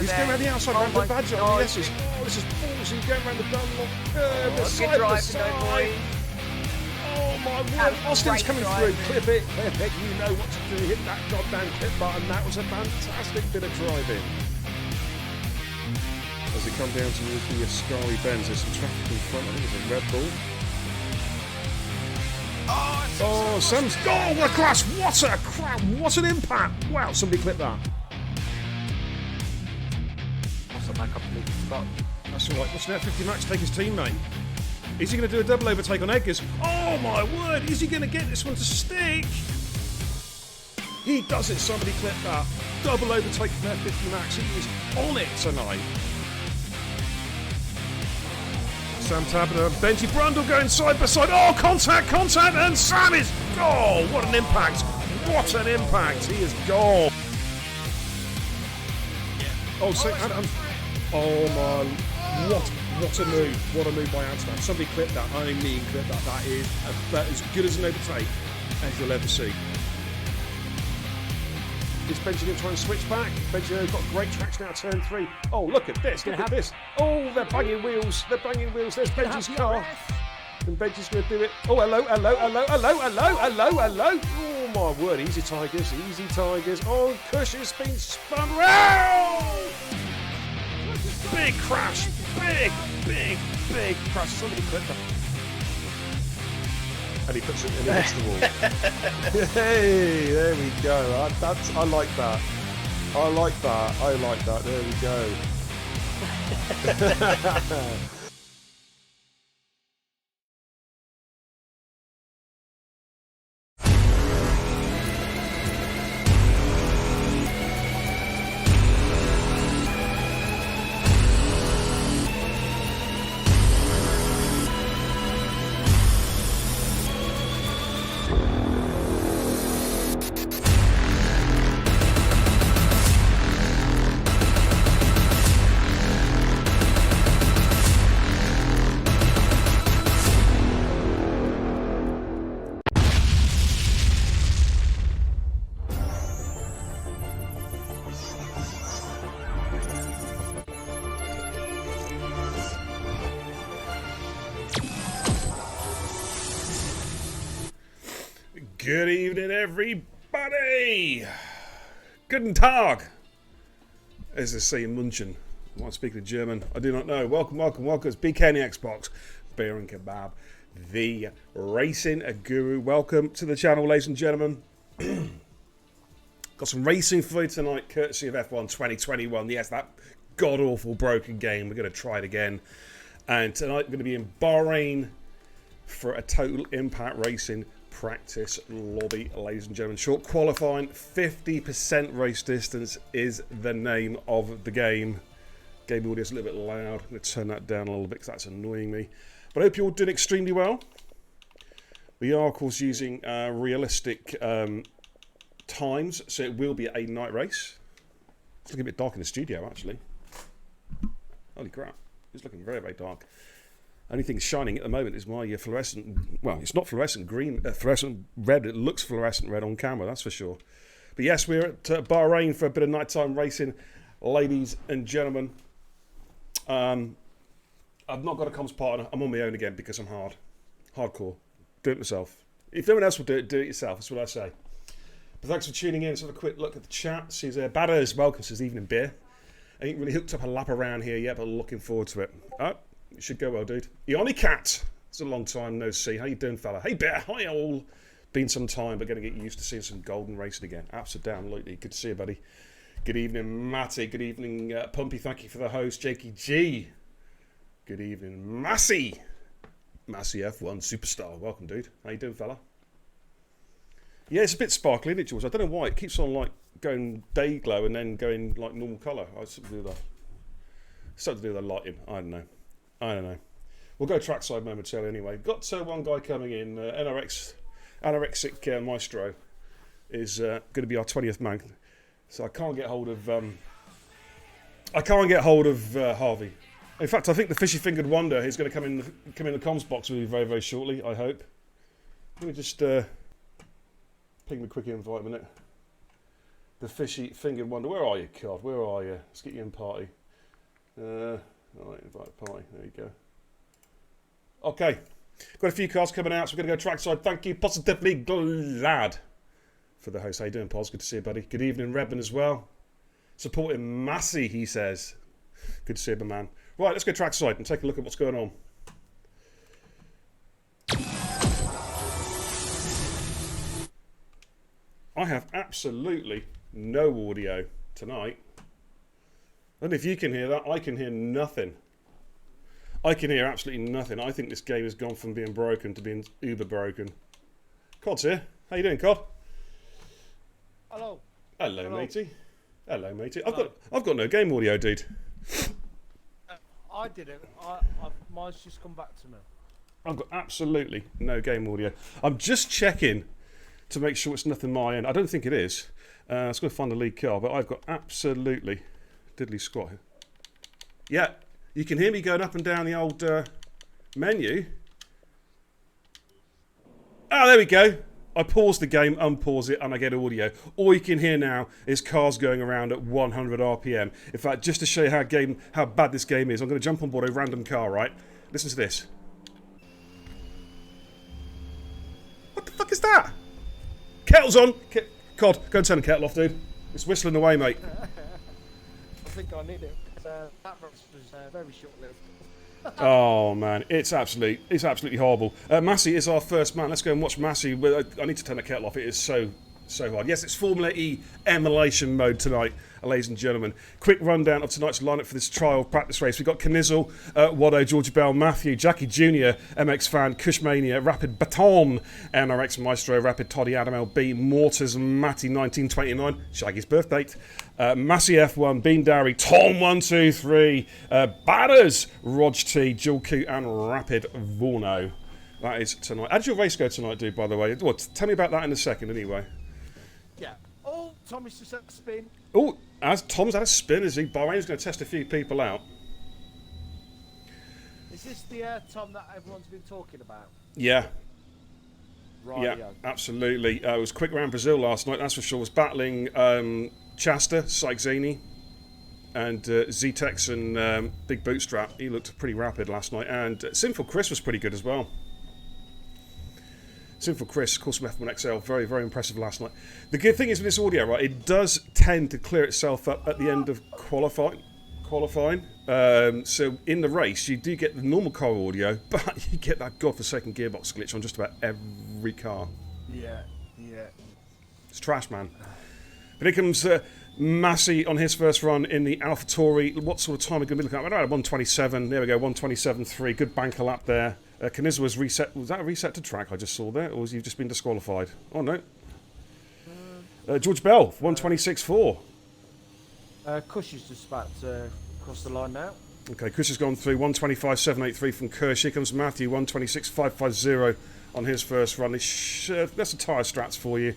He's going around the outside, around the badge on the S's. Oh, this is ballsy, going around the Dunlop curve, the side to side. Oh my word, Austin's coming through. Clip it, you know what to do. Hit that goddamn clip button. That was a fantastic bit of driving. As they come down towards the Ascari bends, there's some traffic in front. I think it's a Red Bull. Oh, Sam's. Oh, what a crash! What a crap! What an impact! Wow, somebody clip that. That's alright. What's now 50 Max take his teammate? Is he going to do a double overtake on Eggers? Oh my word! Is he going to get this one to stick? He does it. Somebody clip that. Double overtake from 50 Max. He is on it tonight. Sam Tabner and Benji Brundle going side by side. Oh, contact, and Sam is. Oh, what an impact! What an impact! He is gone. Oh, so, oh my! What a move! What a move by Amsterdam. Somebody clip that. I mean, clip that. That is about as good as an overtake as you'll ever see. Is Benji going to try and switch back? Benji got great traction out of turn 3. Oh, look at this! Look at this! Oh, they're banging wheels! They're banging wheels! There's Benji's car. And Benji's going to do it. Oh, hello! Oh my word! Easy Tigers! Easy Tigers! Oh, Kush has been spun round! Big crash! Big crash! Somebody clip that. And he puts it in against the wall. Hey, there we go. I like that. I like that. There we go. Good evening, everybody. Guten Tag, as they say in Munchen. Am I speaking German? I do not know. Welcome. It's BK on the Xbox, Beer and Kebab, the racing guru. Welcome to the channel, ladies and gentlemen. Got some racing for you tonight, courtesy of F1 2021. Yes, that god-awful broken game. We're going to try it again. And tonight we're going to be in Bahrain for a Total Impact Racing practice lobby, ladies and gentlemen. Short qualifying, 50% race distance is the name of the game. Game audio is a little bit loud. I'm going to turn that down a little bit because that's annoying me. But I hope you're all doing extremely well. We are, of course, using realistic times, so it will be a night race. It's looking a bit dark in the studio, actually. Holy crap. It's looking very, very dark. Only thing shining at the moment is my fluorescent, well, it's not fluorescent green, fluorescent red. It looks fluorescent red on camera, that's for sure. But yes, we're at Bahrain for a bit of nighttime racing, ladies and gentlemen. I've not got a comms partner. I'm on my own again because I'm hardcore. Do it myself. If no one else will do it yourself. That's what I say. But thanks for tuning in. Let's have a quick look at the chat. See there. Badders, welcome. Says Evening Beer. I ain't really hooked up a lap around here yet, but looking forward to it. Oh, it should go well, dude. Eoni Cat. It's a long time no see. How you doing, fella? Hey, Bear. Hi, all. Been some time, but going to get used to seeing some golden racing again. Absolutely. Good to see you, buddy. Good evening, Matty. Good evening, Pumpy. Thank you for the host, Jakey G. Good evening, Massey. Massey F1 Superstar. Welcome, dude. How you doing, fella? Yeah, it's a bit sparkly, isn't it, George? I don't know why. It keeps on, like, going day glow and then going, like, normal colour. I something to do with that. Something to do with the lighting. I don't know. We'll go trackside momentarily anyway. Got one guy coming in. Anorexic Maestro is going to be our 20th man. So I can't get hold of Harvey. In fact, I think the Fishy Fingered Wonder is going to come in the comms box with me very, very shortly, I hope. Let me just ping the quick invite a minute. The Fishy Fingered Wonder. Where are you, God? Where are you? Let's get you in party. Alright, invite party. There you go. Okay. Got a few cars coming out, so we're going to go trackside. Thank you. Positively glad for the host. How you doing, Pos? Good to see you, buddy. Good evening, Redman, as well. Supporting Massey, he says. Good to see you, man. Right, let's go trackside and take a look at what's going on. I have absolutely no audio tonight. I don't know if you can hear that. I can hear nothing. I can hear absolutely nothing. I think this game has gone from being broken to being uber broken. Cod's here. How you doing, Cod? Hello. Hello, matey. Hello, matey. I've got no game audio, dude. I did it. Mine's just come back to me. I've got absolutely no game audio. I'm just checking to make sure it's nothing my end. I don't think it is. I was going to find the lead car, but I've got absolutely diddly squat here. Yeah, you can hear me going up and down the old menu. Oh, there we go. I pause the game, unpause it, and I get audio. All you can hear now is cars going around at 100 RPM. In fact, just to show you how bad this game is, I'm going to jump on board a random car, right? Listen to this. What the fuck is that? Kettle's on! Cod, go and turn the kettle off, dude. It's whistling away, mate. I think I need it. That race was very short-lived. Oh man, it's absolutely horrible. Massey is our first man. Let's go and watch Massey. I need to turn the kettle off. It is so hard. Yes, it's Formula E emulation mode tonight, ladies and gentlemen. Quick rundown of tonight's lineup for this trial practice race. We've got Knizzle, Waddo, Georgie Bell, Matthew, Jackie Jr., MX Fan, Cushmania, Rapid Baton, NRX Maestro, Rapid Toddy, Adam LB, Mortars, Matty 1929, Shaggy's birth date, Massey F1, Bean Dairy, Tom123, Badders, Rog T, Jewel Coot, and Rapid Vorno. That is tonight. How did your race go tonight, dude, by the way? Tell me about that in a second, anyway. Yeah. Oh, Tommy's just had a spin. Oh, as Tom's had a spin, is he? Bahrain's going to test a few people out. Is this the Tom that everyone's been talking about? Yeah. Right. Yeah, absolutely. It was quick round Brazil last night, that's for sure. It was battling Chasta, Sykes-Zini, and Z-Tex and Big Bootstrap. He looked pretty rapid last night. And Sinful Chris was pretty good as well. Sinful Chris, of course, from F1XL, very, very impressive last night. The good thing is with this audio, right, it does tend to clear itself up at the end of qualifying. So in the race, you do get the normal car audio, but you get that godforsaken gearbox glitch on just about every car. Yeah. It's trash, man. But here comes Massey on his first run in the AlphaTauri. What sort of time are we going to be looking at? I don't know, 127. There we go, 127.3. Good banker lap there. Kaniza was reset. Was that a reset to track I just saw there? Or was he just been disqualified? Oh, no. George Bell, 126.4. Kush is just about to cross the line now. Okay, Kush has gone through 125.783 from Kirsch. Here comes Matthew, 126.550 on his first run. That's the tyre strats for you.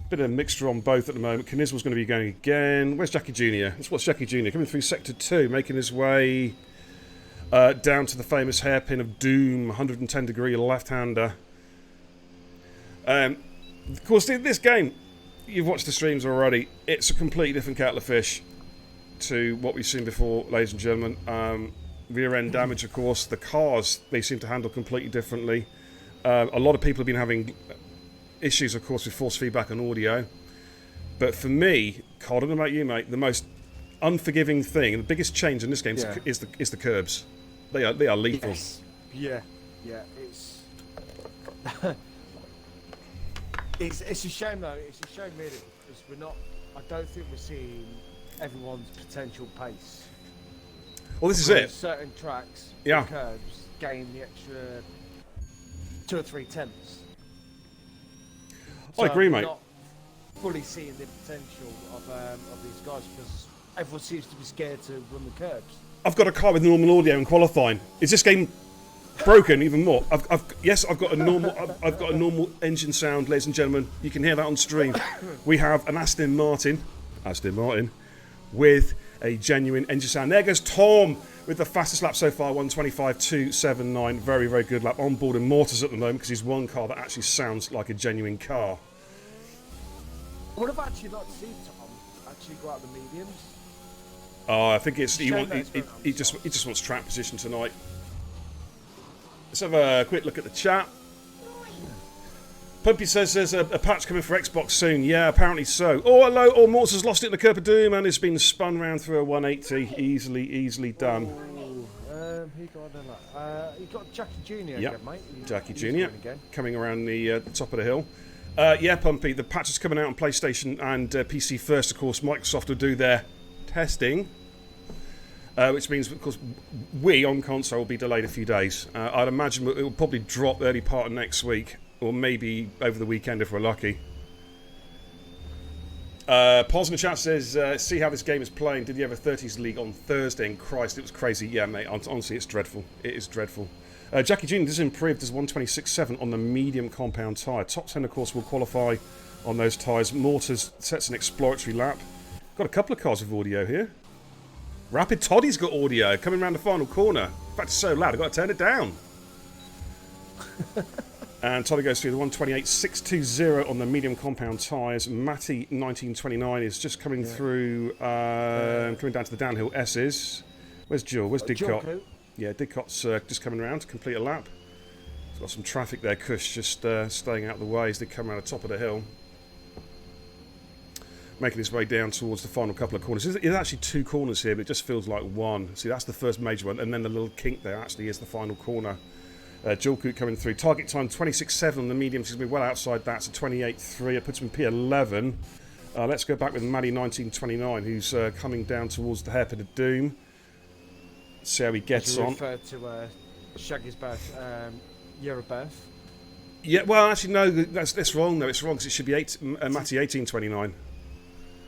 Bit of a mixture on both at the moment. Kaniz was going to be going again. Where's Jackie Jr.? Let's watch Jackie Jr. coming through Sector 2, making his way down to the famous hairpin of doom, 110-degree left-hander. Of course, this game, you've watched the streams already, it's a completely different kettle of fish to what we've seen before, ladies and gentlemen. Rear-end damage, of course. The cars, they seem to handle completely differently. A lot of people have been having issues, of course, with force feedback on audio. But for me, Carl, I don't know about you, mate, the most unforgiving thing, and the biggest change in this game is the curbs. They are lethal. Yes. Yeah. It's a shame though. It's a shame really because we're not. I don't think we're seeing everyone's potential pace. Well, this is it. Certain tracks, curbs gain the extra 2 or 3 tenths. So I agree, mate. Not fully seeing the potential of these guys because everyone seems to be scared to run the curbs. I've got a car with normal audio in qualifying. Is this game broken even more? I've got a normal engine sound, ladies and gentlemen. You can hear that on stream. We have an Aston Martin with a genuine engine sound. There goes Tom with the fastest lap so far, 125.279. Very, very good lap. On board in Mortars at the moment because he's one car that actually sounds like a genuine car. I would have actually liked to see Tom actually go out the mediums. Oh, I think it's he just wants track position tonight. Let's have a quick look at the chat. Pumpy says there's a patch coming for Xbox soon. Yeah, apparently so. Oh, hello. Oh, Morts has lost it in the Curb of Doom and it's been spun round through a 180. Easily done. He got Jackie Jr. Yep. again, mate. Jackie Jr. coming around the top of the hill. Yeah, Pumpy, the patch is coming out on PlayStation and PC first, of course. Microsoft will do their testing, which means, of course, we on console will be delayed a few days. I'd imagine it will probably drop early part of next week, or maybe over the weekend if we're lucky. Paul's in the chat says, see how this game is playing. Did you have a 30s league on Thursday? And Christ, it was crazy. Yeah, mate, honestly, it's dreadful. It is dreadful. Jackie Jr. does improve, does 126.7 on the medium compound tyre. Top 10, of course, will qualify on those tyres. Mortars sets an exploratory lap. Got a couple of cars with audio here. Rapid Toddy's got audio coming around the final corner. In fact, it's so loud, I've got to turn it down. And Toddy goes through the 128.620 on the medium compound tyres. Matty 1929 is just coming through, coming down to the downhill S's. Where's Jill? Where's Didcot? Yeah, Didcot's just coming around to complete a lap. It's got some traffic there. Kush just staying out of the way as they come around the top of the hill. Making his way down towards the final couple of corners. There's actually 2 corners here, but it just feels like one. See, that's the first major one, and then the little kink there actually is the final corner. Jilkoot coming through. Target time 26.7 on the mediums. He's going to be well outside that, so 28.3. It puts him in P11. Let's go back with Maddie 1929, who's coming down towards the hairpin of doom. See how he gets on. Referred to Shaggy's birth, year of birth. Yeah, well, actually, no, that's wrong, though. It's wrong because it should be Matty 1829.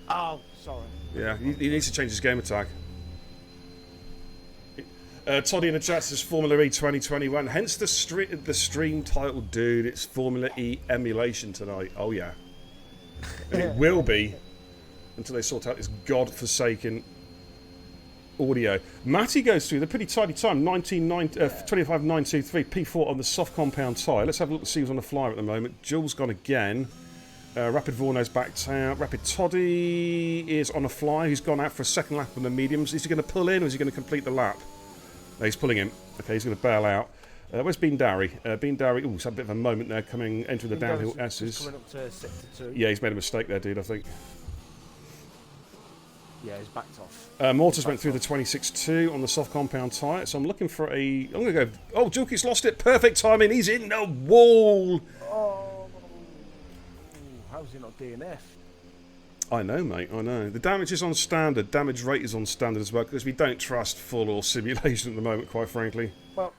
Oh, sorry. Yeah, he needs to change his gamer tag. Toddy in the chat says Formula E 2021. Hence the stream title, dude. It's Formula E emulation tonight. Oh, yeah. And it will be until they sort out this godforsaken audio. Matty goes through the pretty tidy time, 25.923, P4 on the soft compound tyre. Let's have a look to see who's on the flyer at the moment. Jules gone again. Rapid Vorno's backed out. Rapid Toddy is on a fly. He's gone out for a second lap on the mediums. Is he going to pull in or is he going to complete the lap? No, he's pulling in. Okay, he's going to bail out. Where's Bean Darry? Bean Darry, he's had a bit of a moment there entering the downhill S's. Coming up to sector 2. Yeah, he's made a mistake there, dude, I think. Yeah, he's backed off. Mortis went through the 26.2 on the soft compound tyre, so I'm looking for a... I'm going to go... Oh, Julkie's lost it. Perfect timing. He's in the wall. Oh, how's he not DNF? I know, mate, I know. The damage is on standard. Damage rate is on standard as well, because we don't trust full or simulation at the moment, quite frankly. Well,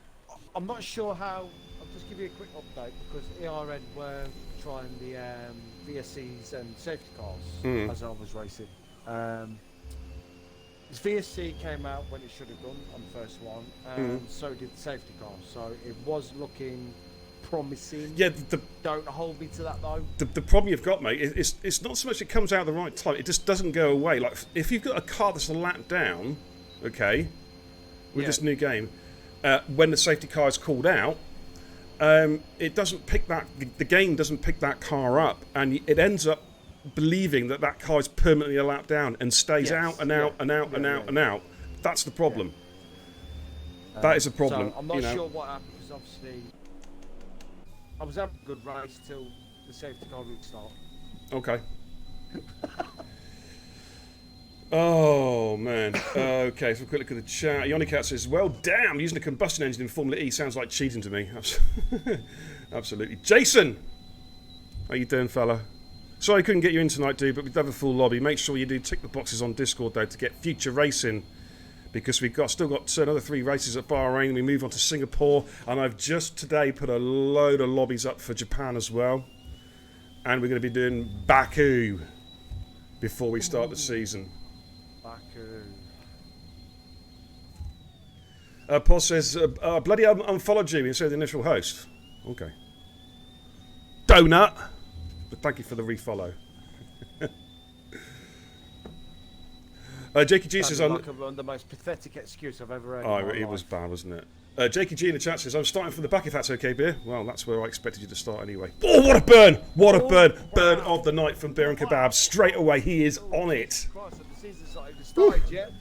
I'm not sure how... I'll just give you a quick update, because ERN were trying the VSCs and safety cars as I was racing. His VSC came out when it should have done on the first one, and so did the safety car. So it was looking promising. Yeah, don't hold me to that though. The problem you've got, mate, it's not so much it comes out at the right time. It just doesn't go away. Like if you've got a car that's a lap down, okay, with this new game, when the safety car is called out, it doesn't pick that. The game doesn't pick that car up, and it ends up believing that car is permanently a lap down and stays out and out and out and out and out. That's the problem. That is a problem. So I'm not sure what happened, because obviously I was having a good race till the safety car would start. Okay. Oh man. Okay, so a quick look at the chat. Yonicat says, well damn, using a combustion engine in Formula E sounds like cheating to me. Absolutely. Jason! How you doing, fella? Sorry I couldn't get you in tonight, dude, but we'd have a full lobby. Make sure you do tick the boxes on Discord, though, to get future racing. Because we've still got another 3 races at Bahrain. We move on to Singapore. And I've just today put a load of lobbies up for Japan as well. And we're going to be doing Baku before we start the season. Baku. Paul says, bloody hell, unfollowed you instead of the initial host. Okay. Donut! But thank you for the refollow. Jakey G says, like the most pathetic excuse I've ever heard. Oh, it was bad, wasn't it? Jakey G in the chat says, I'm starting from the back if that's okay, Beer. Well, that's where I expected you to start anyway. Oh, what a burn! What a burn! Wow. Burn of the night from Beer and Kebab. Straight away, he is on it. Christ, the season's not even started yet.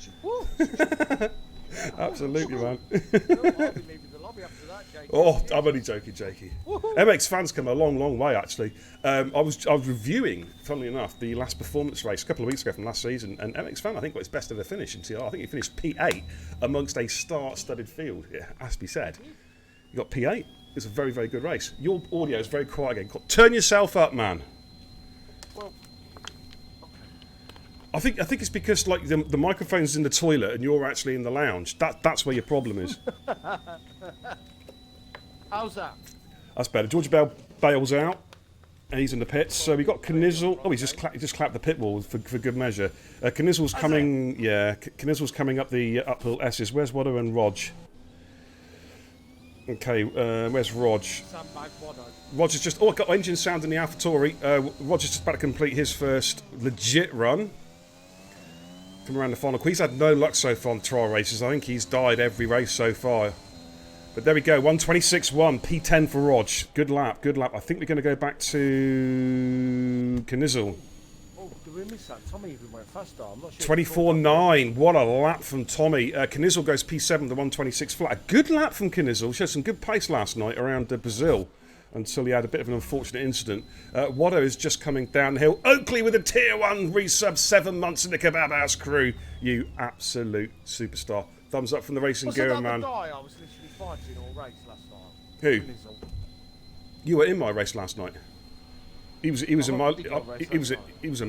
Absolutely, man. I'll be leaving the lobby after that, Jakey. Oh, I'm only joking, Jakey. MX fans come a long, long way, actually. I was reviewing, funnily enough, the last performance race a couple of weeks ago from last season, and MX fan, I think, got his best ever finish in TIR. I think he finished P8 amongst a star-studded field. It has to be said. You got P8. It's a very, very good race. Your audio is very quiet again. Turn yourself up, man. Well, I think it's because like the microphone's in the toilet and you're actually in the lounge. That's where your problem is. how's that? That's better. George Bell bails out, and he's in the pits. So we got Knizzle. Oh, he just clapped the pit wall for good measure. Knizzle's coming. Yeah, Knizzle's coming up the uphill S's. Where's Waddo and Rog? Okay, where's Rog? Rog is just. Oh, I got engine sound in the AlphaTauri. Rog is just about to complete his first legit run. Come around the final. He's had no luck so far on trial races. I think he's died every race so far. But there we go. 126.1. P10 for Rog. Good lap. Good lap. I think we're going to go back to Knizzle. Oh, did we miss that? Tommy even went faster. I'm not sure. 24.9. What a lap from Tommy. Knizzle goes P7, the 126 flat. A good lap from Knizzle. Showed some good pace last night around Brazil until he had a bit of an unfortunate incident. Waddo is just coming downhill. Oakley with a tier 1 resub, 7 months in the Kebab House crew. You absolute superstar. Thumbs up from the Racing Guru, man. Guy I was literally fighting all race last night. Who? You were in my race last night. He was in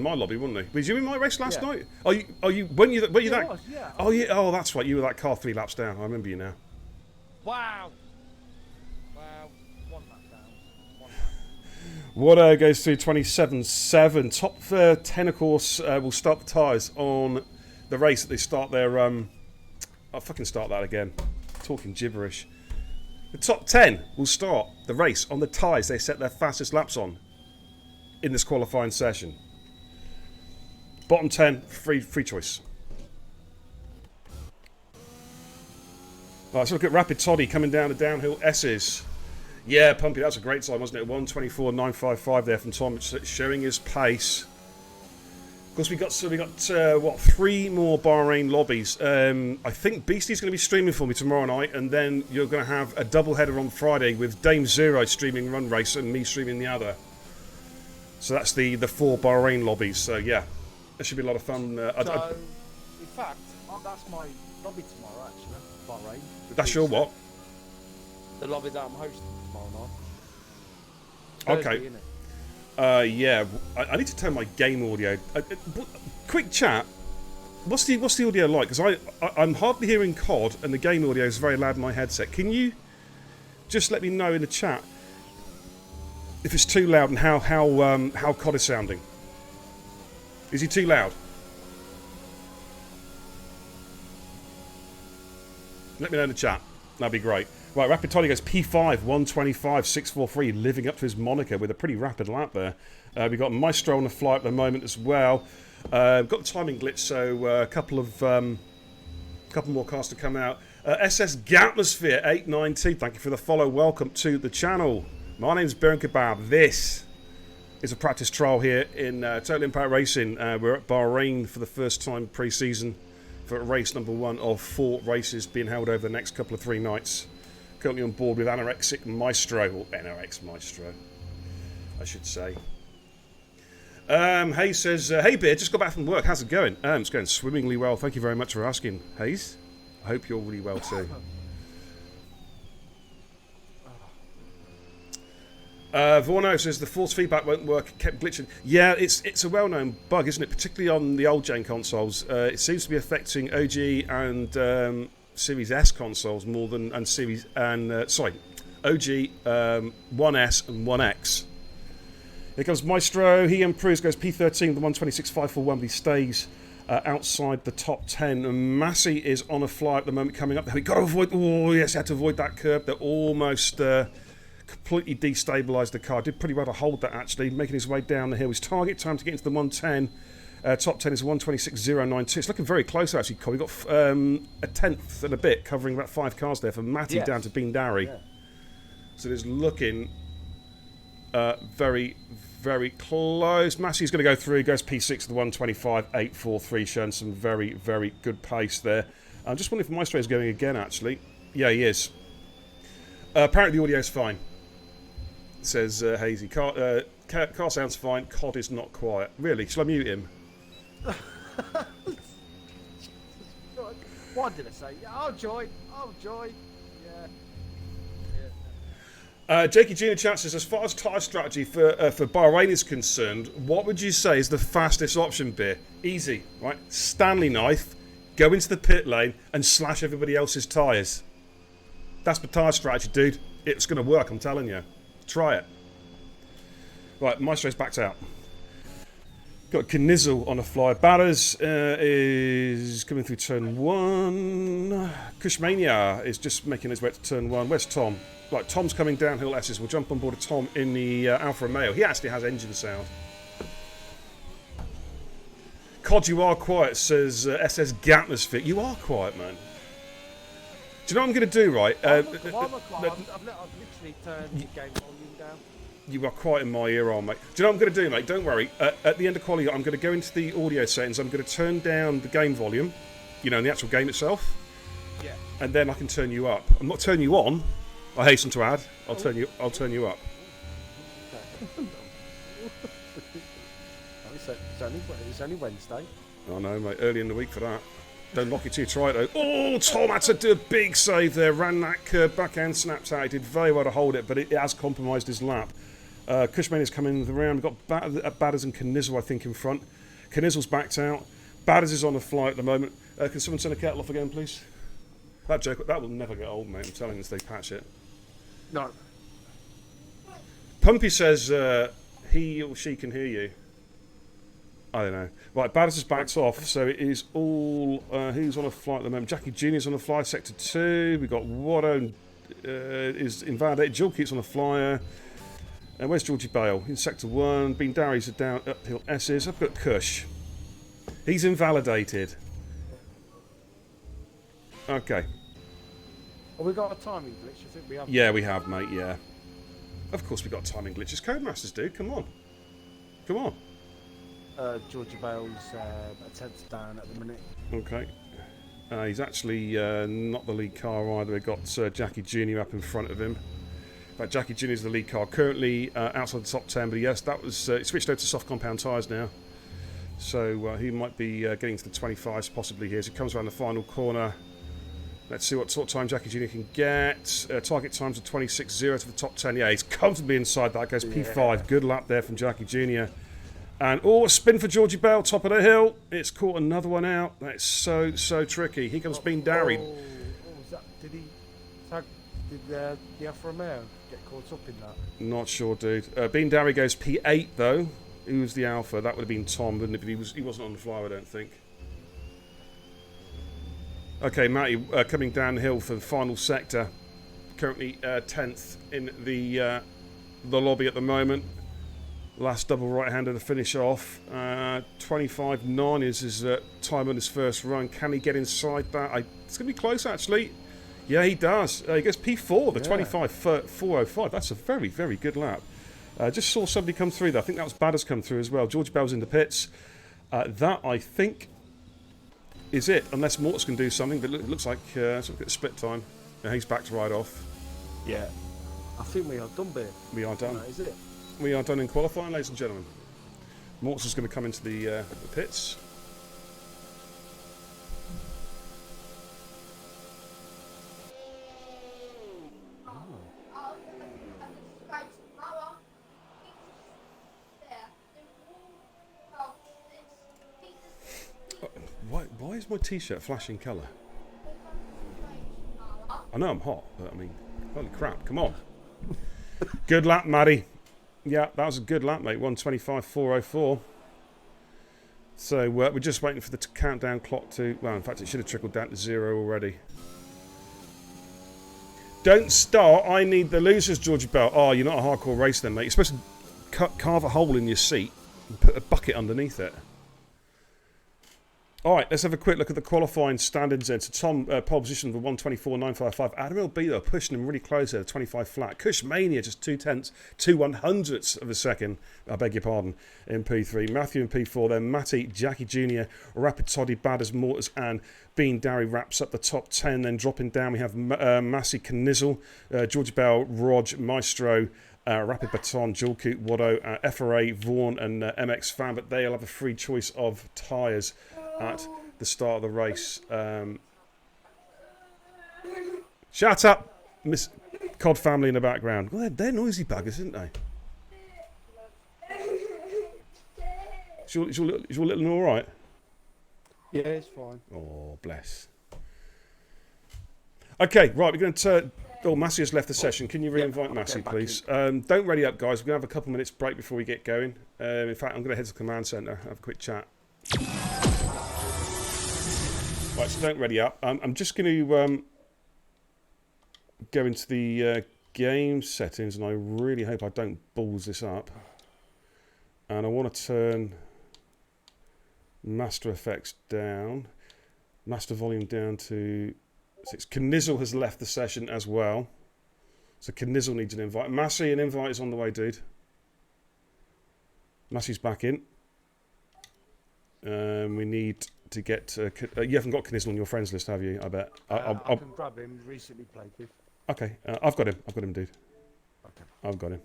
my lobby, wasn't he? Was you in my race last night? Were you that? Yeah. Oh yeah. Oh, that's right. You were that car 3 laps down. I remember you now. Wow. 1 lap down. 1 lap. Waddo goes through 27.7. Top 10, of course, will start the tyres on the race that they start their. I'll fucking start that again. Talking gibberish. The top 10 will start the race on the tyres they set their fastest laps on in this qualifying session. Bottom 10, free choice. Right, let's look at Rapid Toddy coming down the downhill S's. Yeah, Pumpy, that's a great time, wasn't it? 124.955 there from Tom, showing his pace. course, we got what, 3 more Bahrain lobbies. I think Beastie's going to be streaming for me tomorrow night, and then you're going to have a double header on Friday with Dame Zero streaming Run Race and me streaming the other. So that's the 4 Bahrain lobbies. So yeah, that should be a lot of fun. In fact, that's my lobby tomorrow. Actually, Bahrain. That's your what? The lobby that I'm hosting tomorrow night. Okay. Thursday, innit? Yeah, I need to turn my game audio. Quick chat. What's the audio like? Because I'm hardly hearing COD, and the game audio is very loud in my headset. Can you just let me know in the chat if it's too loud and how COD is sounding? Is he too loud? Let me know in the chat. That'd be great. Right, Rapid Toddy goes P5, 125, 643, living up to his moniker with a pretty rapid lap there. We've got Maestro on the fly at the moment as well. Got the timing glitch, so a couple more cars to come out. SS Gatmosphere 890, thank you for the follow. Welcome to the channel. My name's Baron Kebab. This is a practice trial here in Total Impact Racing. We're at Bahrain for the first time pre-season for race number 1 of 4 races being held over the next couple of 3 nights. Currently on board with Anorexic Maestro, or NRX Maestro, I should say. Hayes says, hey Beer, just got back from work, how's it going? It's going swimmingly well, thank you very much for asking, Hayes. I hope you're really well too. Vorno says the force feedback won't work, it kept glitching. Yeah, it's a well-known bug, isn't it? Particularly on the old gen consoles. It seems to be affecting OG and Series S consoles more than OG 1S and 1X. Here comes Maestro. He improves, goes P13, the 126.541, but he stays outside the top 10. And Massey is on a fly at the moment coming up there. We've got to avoid. Oh yes, had to avoid that curb. That almost completely destabilised the car. Did pretty well to hold that actually, making his way down the hill. His target time to get into the 110. Top 10 is 126.092. It's looking very close actually. We've got a tenth and a bit, covering about 5 cars there from Matty down to Bindari. Yeah. So it's looking very, very close. Massey's going to go through. Goes P6 to the 125.843, showing some very, very good pace there. I'm just wondering if Maestro is going again actually. Yeah, he is. Apparently the audio's fine. Says Hazy. Car sounds fine. COD is not quiet. Really? Shall I mute him? What did I say? Oh joy. Jakey Junior Chat says, as far as tyre strategy for Bahrain is concerned, what would you say is the fastest option, Beer? Easy, right? Stanley knife, go into the pit lane and slash everybody else's tyres. That's the tyre strategy, dude. It's going to work, I'm telling you. Try it. Right, Maestro's backed out. Got Knizzle on a fly. Batters is coming through turn 1. Kushmania is just making his way to turn 1. Where's Tom? Right, Tom's coming downhill S's. We'll jump on board of Tom in the Alfa Romeo. He actually has engine sound. COD, you are quiet, says SS Gatmosphere. You are quiet, man. Do you know what I'm going to do, right? I've literally turned the game volume down. You are quite in my ear, mate. Do you know what I'm going to do, mate? Don't worry. At the end of quality, I'm going to go into the audio settings. I'm going to turn down the game volume, you know, in the actual game itself. Yeah. And then I can turn you up. I'm not turning you on. I hasten to add. I'll turn you up. It's only Wednesday. Oh no, mate. Early in the week for that. Don't lock it to your try though. Oh, Tom had to do a big save there. Ran that curb, backhand snaps out. He did very well to hold it, but it has compromised his lap. Cushman is coming around. We've got Batters and Knizzle, I think, in front. Knizzle's backed out. Batters is on the fly at the moment. Can someone turn the kettle off again, please? That joke, that will never get old, mate. I'm telling you, if they patch it. No. Pumpy says he or she can hear you. I don't know. Right, Badders has backed off, so it is all... who's on a flight at the moment? Jackie Jr.'s on a flyer, Sector 2. We've got Watto is invalidated. Jill Keats on a flyer. Where's Georgie Bale? In Sector 1. Bindari's are down uphill S's. I've got Kush. He's invalidated. Okay. Have we got a timing glitch? I think we have. Yeah, we have, mate, yeah. Of course we got timing glitches. Codemasters, dude. Come on. Come on. Georgie Bale's a tenth down at the minute. Okay. He's actually not the lead car either. We've got Jackie Jr. up in front of him. In fact, Jackie Jr. is the lead car. Currently outside the top 10, but yes, that was it switched over to soft compound tyres now. So he might be getting to the 25s possibly here as he comes around the final corner. Let's see what sort of time Jackie Jr. can get. Target times are 26.0 to the top 10. Yeah, he's comfortably inside that. Goes P5. Good lap there from Jackie Jr. And, a spin for Georgie Bale, top of the hill. It's caught another one out. That's so tricky. Here comes Bean Darry. Did the Alfa Romeo get caught up in that? Not sure, dude. Bean Darry goes P8, though. Who was the Alpha? That would have been Tom, wouldn't it? But he wasn't on the fly, I don't think. Okay, Matty coming downhill for the final sector. Currently 10th in the lobby at the moment. Last double right-hander to finish off. 25.9 is his time on his first run. Can he get inside that? It's going to be close, actually. Yeah, he does. He gets P4, the 25.405. That's a very, very good lap. Just saw somebody come through there. I think that was Badders come through as well. Georgie Bell's in the pits. That, I think, is it. Unless Mortis can do something. But it looks like it's a split time. He's back to ride off. Yeah. I think we are done, Bear. We are done. Is it? We are done in qualifying, ladies and gentlemen. Mortis is going to come into the pits. Why is my t-shirt flashing colour? I know I'm hot, but I mean, holy crap, come on. Good lap, Maddie. Yeah, that was a good lap, mate. 125.404. So we're just waiting for the countdown clock to... Well, in fact, it should have trickled down to 0 already. Don't start. I need the losers, Georgie Bell. Oh, you're not a hardcore racer then, mate. You're supposed to carve a hole in your seat and put a bucket underneath it. All right, let's have a quick look at the qualifying standards then. So Tom, pole position for 124.955. Admiral B, though, pushing him really close there, 25 flat. Cushmania, just 2/10, 2/100ths of a second, I beg your pardon, in P3. Matthew in P4, then Matty, Jackie Jr., Rapid Toddy, Badders, Mortars, and Bean Darry wraps up the top 10. Then dropping down, we have Massey, Knizzle, Georgie Bell, Rog, Maestro, Rapid Baton, Jewelcoot, Watto, FRA, Vaughan, and MX Fan, but they'll have a free choice of tyres at the start of the race. Shut up, Miss Cod family in the background. Well, they're noisy buggers, aren't they? Is your little one all right? Yeah, it's fine. Oh, bless. Okay, right, we're going to... Massey has left the session. Can you re-invite Massey, please? Don't ready up, guys. We're going to have a couple minutes break before we get going. In fact, I'm going to head to the command centre, have a quick chat. Right, so don't ready up. I'm just going to go into the game settings, and I really hope I don't balls this up. And I want to turn master effects down, master volume down to 6. Knizzle has left the session as well, so Knizzle needs an invite. Massey, an invite is on the way, dude. Massey's back in. We need to get... you haven't got Knizzle on your friends list, have you? I bet. I can grab him. Recently played with. Okay, I've got him. I've got him, dude. Okay. I've got him.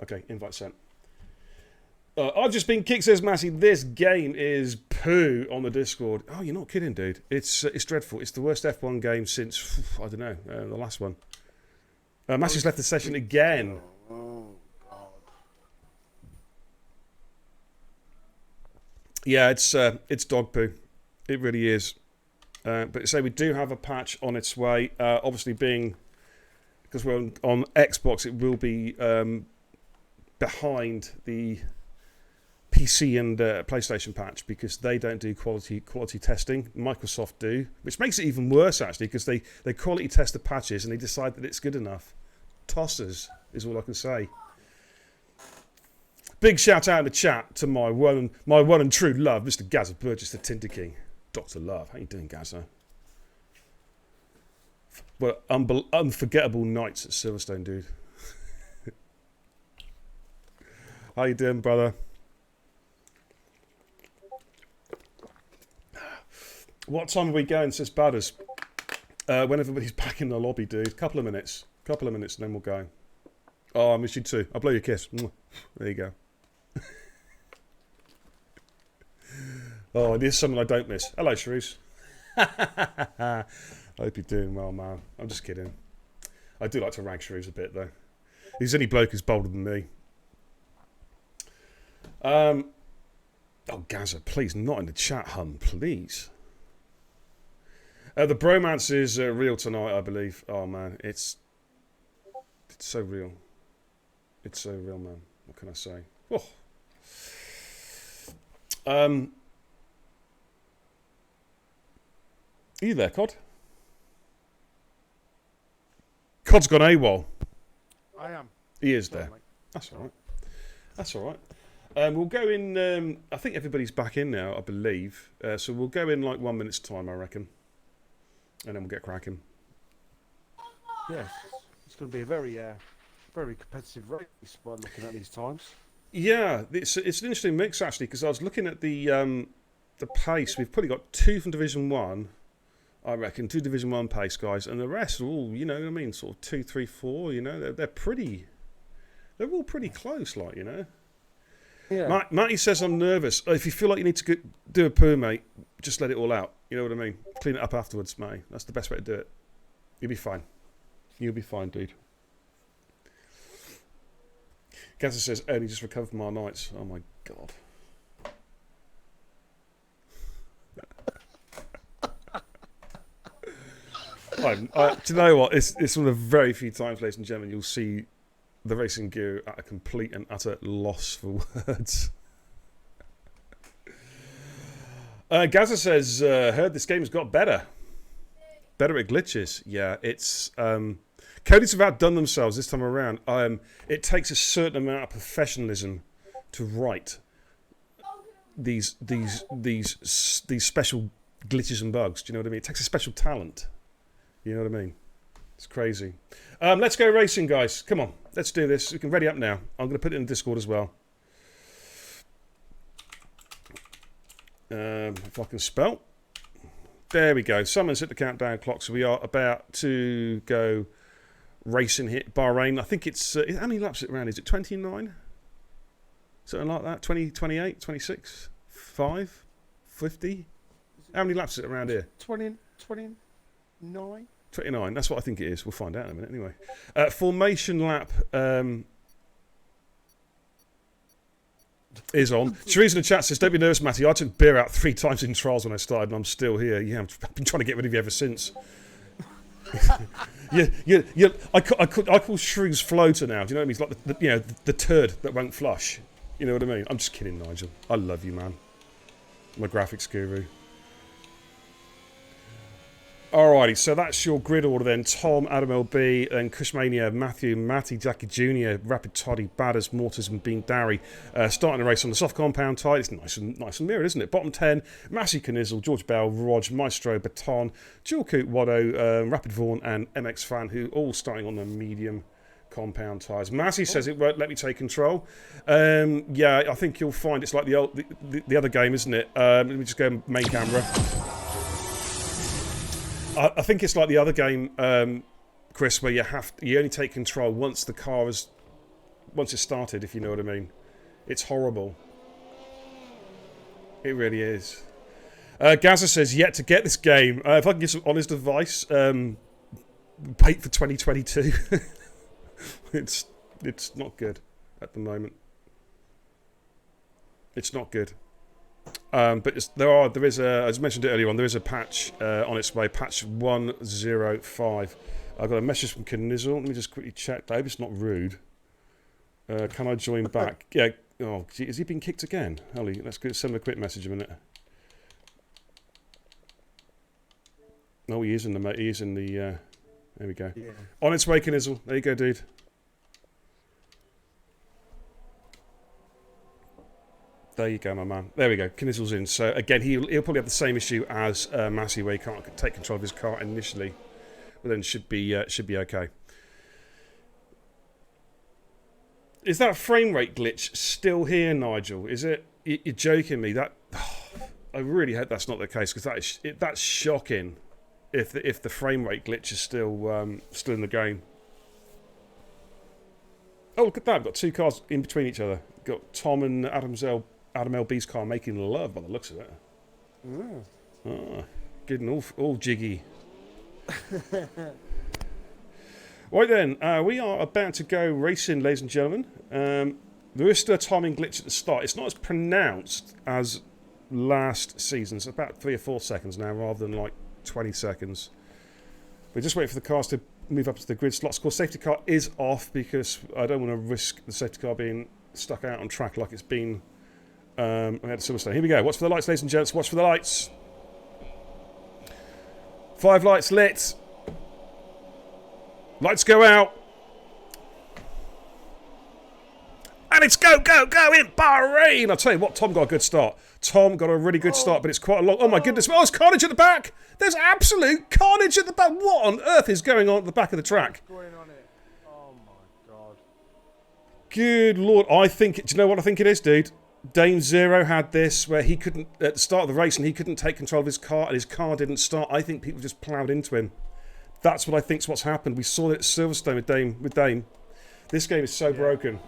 Okay, invite sent. I've just been kicked, says Massey. This game is poo on the Discord. Oh, you're not kidding, dude. It's dreadful. It's the worst F1 game since, I don't know, the last one. Massey's left the session again. Oh, God. Yeah, it's dog poo. It really is. But say we do have a patch on its way. Obviously, because we're on Xbox, it will be behind the PC and PlayStation patch because they don't do quality testing. Microsoft do, which makes it even worse actually because they quality test the patches and they decide that it's good enough. Tossers is all I can say. Big shout out in the chat to my one and true love, Mr. Gazza Burgess, the Tinder King. Dr. Love, how you doing, Gazza? Well, unforgettable nights at Silverstone, dude. How you doing, brother? What time are we going, says Butters? When everybody's back in the lobby, dude. Couple of minutes, and then we'll go. Oh, I miss you too. I'll blow you a kiss. There you go. Oh, there's someone I don't miss. Hello, Shrews. I hope you're doing well, man. I'm just kidding. I do like to rag Shrews a bit, though. He's the only bloke who's bolder than me. Oh, Gaza, please, not in the chat, hun, please. The bromance is real tonight, I believe. Oh, man, it's so real. It's so real, man. What can I say? Oh. Are you there, Cod? Cod's gone AWOL. I am. He is there. That's all right. That's all right. We'll go in... I think everybody's back in now, I believe. So we'll go in like 1 minute's time, I reckon. And then we'll get cracking. Yes. It's going to be a very competitive race by looking at these times. Yeah, it's an interesting mix, actually, because I was looking at the pace. We've probably got 2 from Division 1, I reckon. 2 Division 1 pace guys. And the rest are all, you know what I mean, sort of 2, 3, 4, you know. They're pretty... They're all pretty close, like, you know. Yeah. Matty says I'm nervous. If you feel like you need to do a poo, mate, just let it all out. You know what I mean? Clean it up afterwards, mate. That's the best way to do it. You'll be fine. You'll be fine, dude. Gaza says, only just recovered from our nights. Oh, my God. Do you know what? It's one of the very few times, ladies and gentlemen, you'll see the racing guru at a complete and utter loss for words. Gaza says, heard this game has got better. Better at glitches. Yeah, it's... Cody's have outdone themselves this time around. It takes a certain amount of professionalism to write these special glitches and bugs. Do you know what I mean? It takes a special talent. You know what I mean? It's crazy. Let's go racing, guys. Come on. Let's do this. We can ready up now. I'm going to put it in Discord as well. If I can spell. There we go. Someone's hit the countdown clock, so we are about to go racing here. Bahrain. I think it's... how many laps is it around? Is it 29? Something like that? 20, 28, 26? 5? 50? How many laps is it around here? 29? 29, that's what I think it is. We'll find out in a minute anyway. Formation lap is on. Therese in the chat says, don't be nervous, Matty. I took beer out 3 times in trials when I started and I'm still here. Yeah, I've been trying to get rid of you ever since. I call Shrews floater now. Do you know what I mean? It's like the turd that won't flush. You know what I mean? I'm just kidding, Nigel. I love you, man. My graphics guru. Alrighty, so that's your grid order then. Tom, Adam LB, then Cushmania, Matthew, Matty, Jackie Jr., Rapid Toddy, Badders, Mortars, and Bean Darry. Starting the race on the soft compound tyre. It's nice and mirrored, isn't it? Bottom 10, Massey Knizzle, George Bell, Rog, Maestro, Baton, Jewel Coot, Waddo, Rapid Vaughan, and MX Fan, who all starting on the medium compound tyres. Massey says it won't let me take control. Yeah, I think you'll find it's like the other game, isn't it? Let me just go main camera. I think it's like the other game, Chris, where you only take control once it's started, if you know what I mean. It's horrible. It really is. Gaza says, yet to get this game. If I can give some honest advice, wait for 2022. It's not good at the moment. It's not good. But there is as mentioned earlier on, there is a patch on its way, patch 105. I've got a message from Knizzle. Let me just quickly check. I hope it's not rude. Can I join back? Yeah. Oh, has he been kicked again? Holly, let's send him a quick message a minute. Oh, he is in the. There we go. Yeah. On its way, Knizzle. There you go, dude. There you go, my man. There we go. Knizzle's in. So again, he'll probably have the same issue as Massey, where he can't take control of his car initially, but then should be okay. Is that frame rate glitch still here, Nigel? Is it? You're joking me? That I really hope that's not the case, because that's shocking. If the frame rate glitch is still in the game. Oh, look at that! We've got two cars in between each other. We've got Tom and Adam LB's car making love by the looks of it. Oh, getting all jiggy. Right then, we are about to go racing, ladies and gentlemen. There is still a timing glitch at the start. It's not as pronounced as last season. It's about 3 or 4 seconds now, rather than like 20 seconds. We're just waiting for the cars to move up to the grid slots. Of course, safety car is off because I don't want to risk the safety car being stuck out on track like it's been at Silverstone. Here we go. Watch for the lights, ladies and gents. Watch for the lights. 5 lights lit. Lights go out. And it's go in Bahrain. I'll tell you what, Tom got a good start. Tom got a really good start, but it's quite a long... Oh, my goodness. Oh, there's carnage at the back. There's absolute carnage at the back. What on earth is going on at the back of the track? What's going on here? Oh, my God. Good Lord. I think... Do you know what I think it is, dude? Dame Zero had this where he couldn't... At the start of the race, and he couldn't take control of his car, and his car didn't start. I think people just ploughed into him. That's what I think's what's happened. We saw it at Silverstone with Dame. This game is so broken.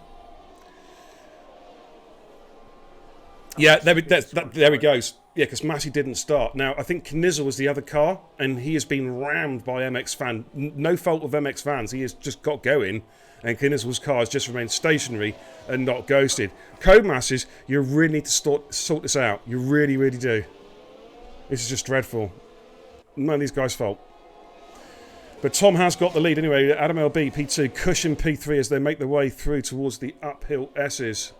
Yeah, there he goes. Yeah, because Matty didn't start. Now, I think Knizzle was the other car, and he has been rammed by MX Fan. No fault of MX Fans. He has just got going, and Knizzle's car has just remained stationary and not ghosted. Codemasters, you really need to sort this out. You really, really do. This is just dreadful. None of these guys' fault. But Tom has got the lead anyway. Adam LB, P2, Cushion P3 as they make their way through towards the uphill S's.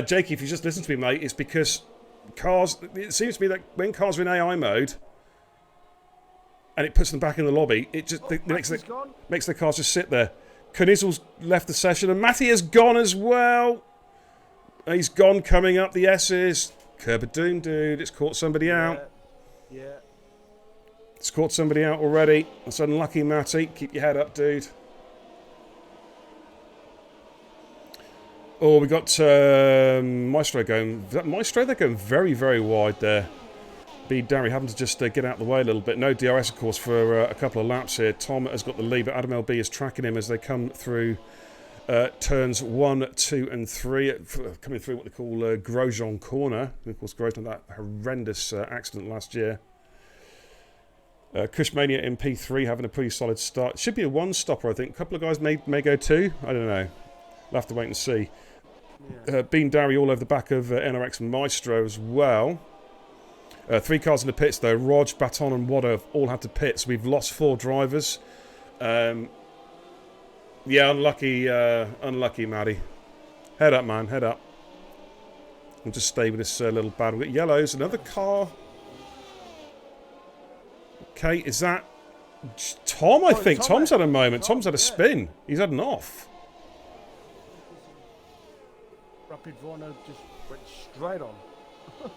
Jakey, if you just listen to me, mate, it's because cars... It seems to me that when cars are in AI mode and it puts them back in the lobby, it just makes the cars just sit there. Knizzle's left the session and Matty has gone as well. He's gone coming up the S's. Kerbadoon, dude. It's caught somebody out. Yeah. It's caught somebody out already. That's unlucky, Matty. Keep your head up, dude. Oh, we got Maestro going. Is that Maestro? They're going very, very wide there. B. Darry having to just get out of the way a little bit. No DRS, of course, for a couple of laps here. Tom has got the lead, but Adam LB is tracking him as they come through turns 1, 2, and 3. Coming through what they call Grosjean Corner. And of course, Grosjean had that horrendous accident last year. Cushmania in P3 having a pretty solid start. Should be a one-stopper, I think. A couple of guys may go 2. I don't know. We'll have to wait and see. Yeah. Bean Darry all over the back of NRX and Maestro as well. 3 cars in the pits though. Rog, Baton and Wadder have all had to pit, so we've lost 4 drivers. Yeah, unlucky, Maddie. Head up, man, head up. We'll just stay with this little battle. We've got yellows, another car. Okay, is that Tom? I think Tom's had a moment. Tom's had a spin. He's had an off. Rapid Vorno just went straight on. I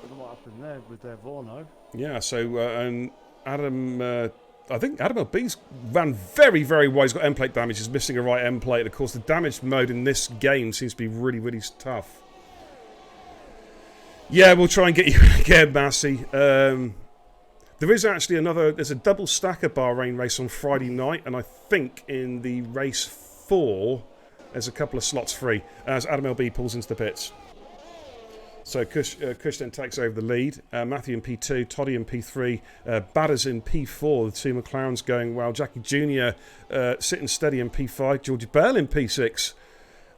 don't know what happened there with their Vorno. Yeah, so and Adam, I think Adam LB's ran very, very wide. He's got end plate damage. He's missing a right end plate. Of course, the damage mode in this game seems to be really, really tough. Yeah, we'll try and get you again, Massey. There is actually there's a double stacker Bahrain race on Friday night, and I think in the race 4, there's a couple of slots free as Adam LB pulls into the pits. So Kush then takes over the lead. Matthew in P2, Toddy in P3, Badders in P4. The 2 McLarens going well. Jackie Jr. Sitting steady in P5. Georgie Bell in P6.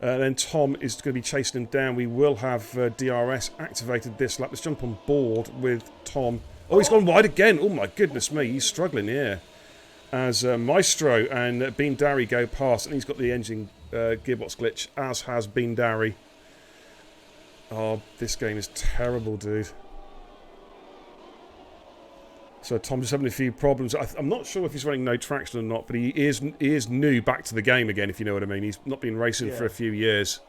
Then Tom is going to be chasing him down. We will have DRS activated this lap. Let's jump on board with Tom. Oh, he's gone wide again. Oh, my goodness me. He's struggling here. As Maestro and Bean Darry go past. And he's got the engine gearbox glitch, as has Bean Darry. Oh, this game is terrible, dude. So Tom just having a few problems. I'm not sure if he's running no traction or not, but he is new back to the game again, if you know what I mean. He's not been racing for a few years.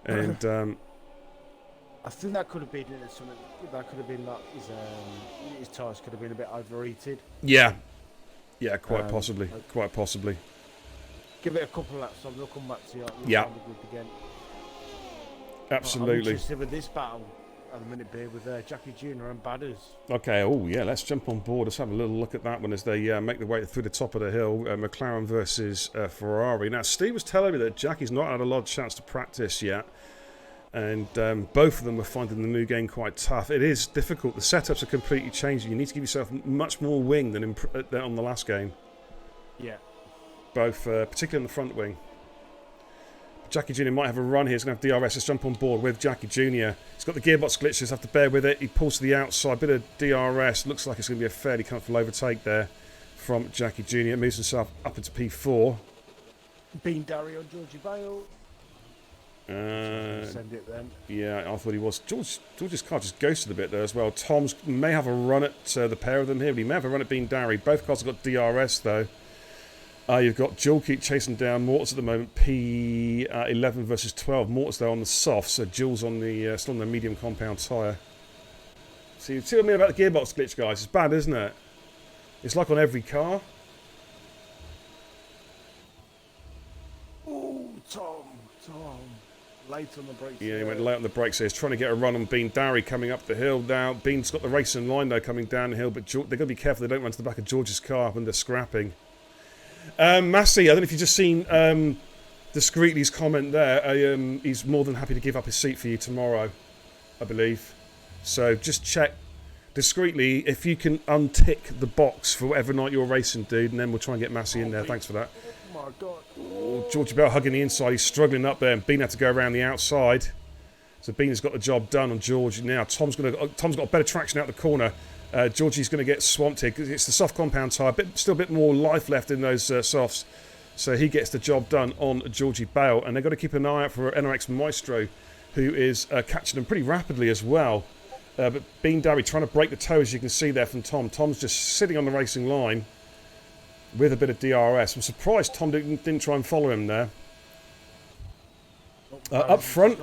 And... I think that could have been something. That could have been like his tyres could have been a bit overheated. Yeah, quite possibly. Quite possibly. Give it a couple of laps, so we'll come back to you. Yeah. Again. Absolutely. I'm interested with this battle. at the minute beer with Jackie Jr. and Badders. Okay, oh yeah, let's jump on board. Let's have a little look at that one as they make their way through the top of the hill. McLaren versus Ferrari. Now, Steve was telling me that Jackie's not had a lot of chance to practice yet. And both of them were finding the new game quite tough. It is difficult. The setups are completely changing. You need to give yourself much more wing than on the last game. Yeah. Both, particularly on the front wing. Jackie Jr. might have a run here. He's going to have DRS. Let's jump on board with Jackie Jr. He's got the gearbox glitches. Have to bear with it. He pulls to the outside. Bit of DRS. Looks like it's going to be a fairly comfortable overtake there from Jackie Jr. Moves himself up into P4. Bean Darry on Georgie Bale. Send it then. Yeah, I thought he was. George's car just ghosted a bit there as well. Tom's may have a run at the pair of them here, but he may have a run at Bean Darry. Both cars have got DRS though. You've got Jules chasing down Mortis at the moment. P11 versus 12. Mortis though on the soft, so Jules on the still on the medium compound tyre. See what I mean about the gearbox glitch, guys? It's bad, isn't it? It's like on every car. Oh, Tom. Late on the brakes. Yeah, he went late on the brakes. So he's trying to get a run on Bean Darry coming up the hill now. Bean's got the racing line though coming down the hill, but they've got to be careful they don't run to the back of George's car when they're scrapping. Massey, I don't know if you've just seen Discreetly's comment there. He's more than happy to give up his seat for you tomorrow, I believe. So just check discreetly if you can untick the box for whatever night you're racing, dude, and then we'll try and get Massey in there. Thanks for that. Oh my God. Oh, Georgie Bell hugging the inside. He's struggling up there, and Bean had to go around the outside. So Bean has got the job done on George. Now Tom's got better traction out the corner. Georgie's going to get swamped here because it's the soft compound tyre. Still a bit more life left in those softs. So he gets the job done on Georgie Bale. And they've got to keep an eye out for NRX Maestro, who is catching them pretty rapidly as well. But Bean Darry trying to break the toe, as you can see there from Tom. Tom's just sitting on the racing line with a bit of DRS. I'm surprised Tom didn't try and follow him there. Up front,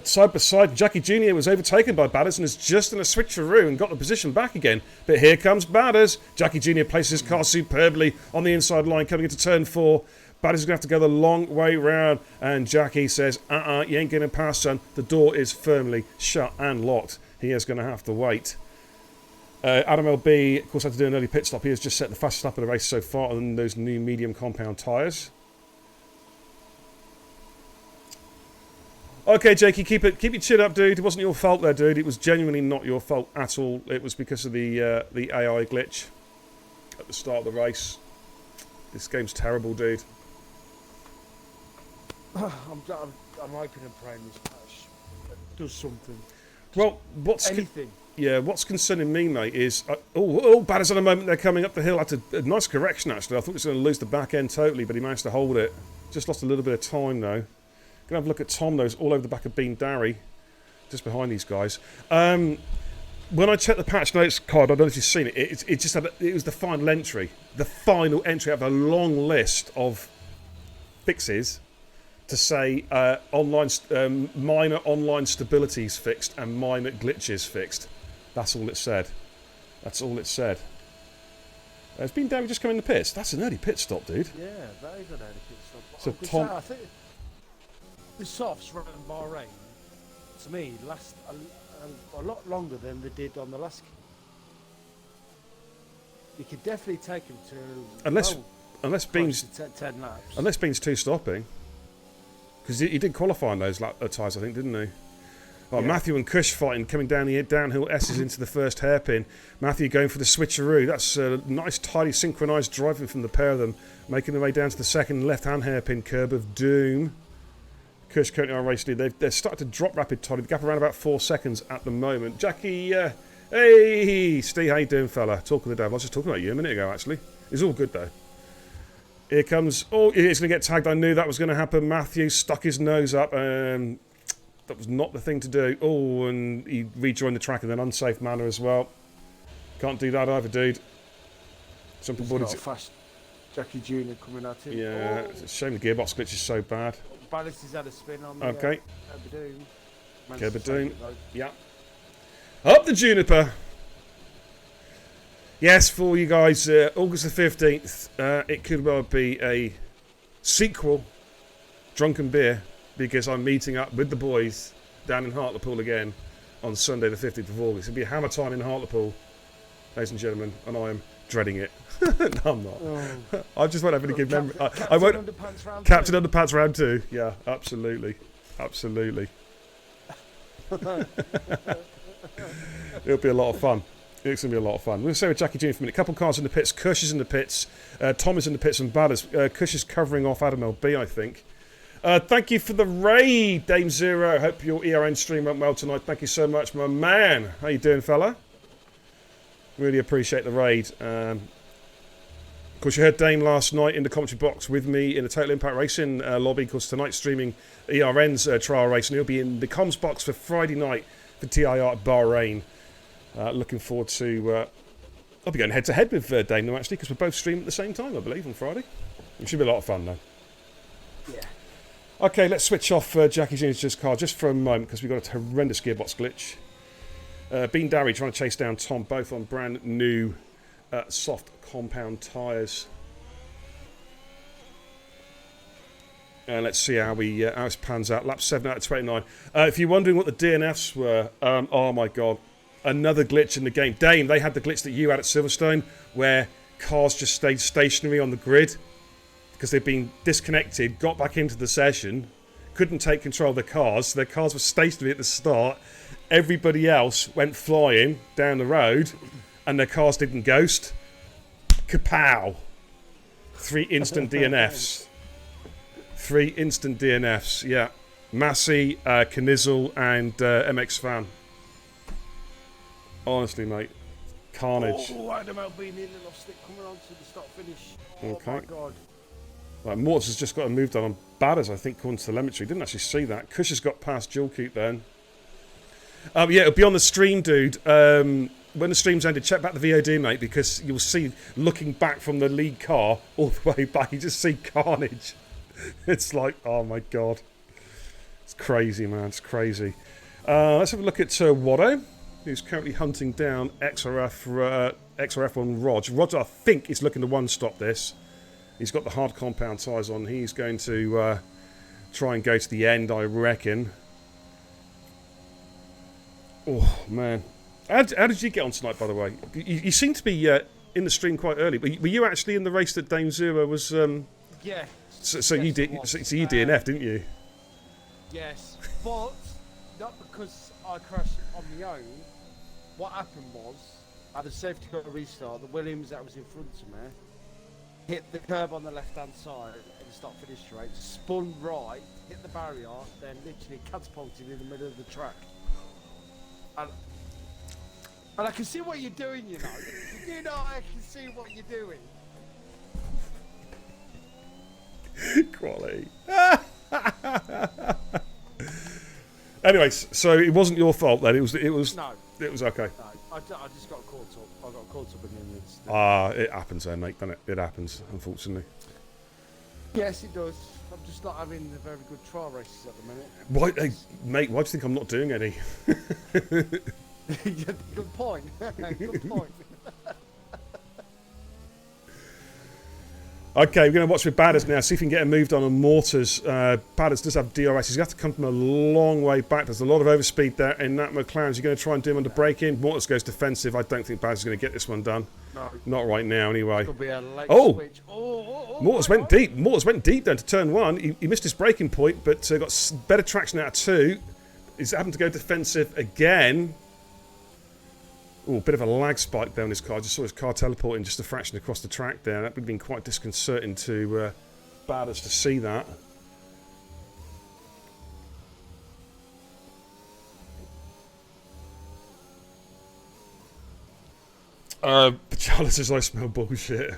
side by side, Jackie Jr. was overtaken by Badders and is just in a switcheroo and got the position back again. But here comes Badders. Jackie Jr. places his car superbly on the inside line coming into turn 4. Badders is going to have to go the long way round. And Jackie says, you ain't getting past, son. The door is firmly shut and locked. He is going to have to wait. Adam LB, of course, had to do an early pit stop. He has just set the fastest lap of the race so far on those new medium compound tyres. Okay, Jakey, keep your chin up, dude. It wasn't your fault there, dude. It was genuinely not your fault at all. It was because of the AI glitch at the start of the race. This game's terrible, dude. I'm hoping and praying this patch does something. Well, what's concerning me, mate, is Badders on a moment. They're coming up the hill. That's a nice correction, actually. I thought he was going to lose the back end totally, but he managed to hold it. Just lost a little bit of time, though. Gonna have a look at Tom, though. All over the back of Bean Darry, just behind these guys. When I checked the patch notes card, I don't know if you've seen it. It just had it was the final entry out of a long list of fixes to say minor online stabilities fixed and minor glitches fixed. That's all it said. Has Bean Darry just come in the pits? That's an early pit stop, dude. Yeah, that is an early pit stop. So Tom, I think the softs running Bahrain, to me, last a lot longer than they did on the last. You could definitely take them to unless Bean's 10 laps. Unless Bean's two stopping, because he did qualify on those tyres, I think, didn't he? Oh, yeah. Matthew and Kush fighting, coming down the downhill S's into the first hairpin. Matthew going for the switcheroo. That's a nice, tidy, synchronised driving from the pair of them, making their way down to the second left-hand hairpin curb of doom. Kush currently on race lead. They're starting to drop rapid, Toddy. The gap around about 4 seconds at the moment. Jackie, hey, Steve, how you doing, fella? Talk of the devil. I was just talking about you a minute ago, actually. It's all good, though. Here comes... Oh, it's going to get tagged. I knew that was going to happen. Matthew stuck his nose up. That was not the thing to do. Oh, and he rejoined the track in an unsafe manner as well. Can't do that either, dude. Some people got a fast Jackie Jr. coming at him. Yeah, it's a shame the gearbox glitch is so bad. Ballas has had a spin on the okay. Curb of Doom. Yeah. Up the Juniper. Yes, for you guys, August the 15th, it could well be a sequel, Drunken Beer, because I'm meeting up with the boys down in Hartlepool again on Sunday the 15th of August. It'll be a hammer time in Hartlepool, ladies and gentlemen, and I am dreading it. No, I'm not. Oh. I just won't have any good memory. I won't. Captain Underpants round 2. Yeah, absolutely. Absolutely. It'll be a lot of fun. It's going to be a lot of fun. We're going to stay with Jackie Jr. for a minute. Couple cars in the pits. Kush is in the pits. Tom is in the pits and Badders. Kush is covering off Adam LB, I think. Thank you for the raid, Dame Zero. Hope your ERN stream went well tonight. Thank you so much, my man. How you doing, fella? Really appreciate the raid. Of course, you heard Dame last night in the commentary box with me in the Total Impact Racing lobby. Of course, tonight's streaming ERN's trial race, and he'll be in the comms box for Friday night for TIR at Bahrain. Looking forward to... I'll be going head-to-head with Dame now, actually, because we're both streaming at the same time, I believe, on Friday. It should be a lot of fun, though. Yeah. Okay, let's switch off Jackie Jr.'s car just for a moment, because we've got a horrendous gearbox glitch. Bean Darry trying to chase down Tom, both on brand new soft compound tyres. And let's see how it pans out. Lap 7 out of 29. If you're wondering what the DNFs were, oh my god, another glitch in the game. Dame, they had the glitch that you had at Silverstone, where cars just stayed stationary on the grid because they'd been disconnected, got back into the session, couldn't take control of their cars. So their cars were stationary at the start. Everybody else went flying down the road, and their cars didn't ghost. Kapow! 3 instant DNFs. 3 instant DNFs, yeah. Massey, Knizzle, and MX Fan. Honestly, mate. Carnage. Oh, Adam LB nearly lost it coming on to the start finish. Oh okay. My god. Right, Mortis has just got a move done on Badders, I think, according to telemetry. Didn't actually see that. Kush has got past Jewel Coop then. Yeah, it'll be on the stream, dude. When the stream's ended, check back the VOD, mate, because you'll see, looking back from the lead car all the way back, you just see carnage. It's like, oh my god. It's crazy, man. It's crazy. Let's have a look at Watto, who's currently hunting down XRF on Rog. Rog, I think, is looking to one-stop this. He's got the hard compound tyres on. He's going to try and go to the end, I reckon. Oh, man. How did you get on tonight, by the way? You seem to be in the stream quite early. Were you actually in the race that Dame Zero was... Yeah. So yes, you did. So you DNF'd, didn't you? Yes, but not because I crashed on my own. What happened was, I had a safety car restart. The Williams that was in front of me hit the curb on the left-hand side at the start-finish straight, spun right, hit the barrier, then literally catapulted in the middle of the track. And I can see what you're doing, you know. You know, I can see what you're doing. Quality. Anyways, so it wasn't your fault then. It was. No. It was okay. No, I just got caught up. I got caught up in this. It happens then, mate, doesn't it? It happens, unfortunately. Yes, it does. I'm just not having the very good trial races at the minute. Why, hey, mate? Why do you think I'm not doing any? Good point. Good point. Okay, we're going to watch with Badders now, see if we can get him moved on Mortars. Badders does have DRS. He's got to come from a long way back. There's a lot of overspeed there in that McLaren. You're going to try and do him under braking. Mortars goes defensive. I don't think Badders is going to get this one done. No. Not right now, anyway. Could be a late switch. Mortars went deep. Mortars went deep then to turn 1. He missed his braking point, but got better traction out of 2. He's having to go defensive again. Oh, a bit of a lag spike there on his car. I just saw his car teleporting just a fraction across the track there. That would have been quite disconcerting to Badders to see that. Charles says I smell bullshit.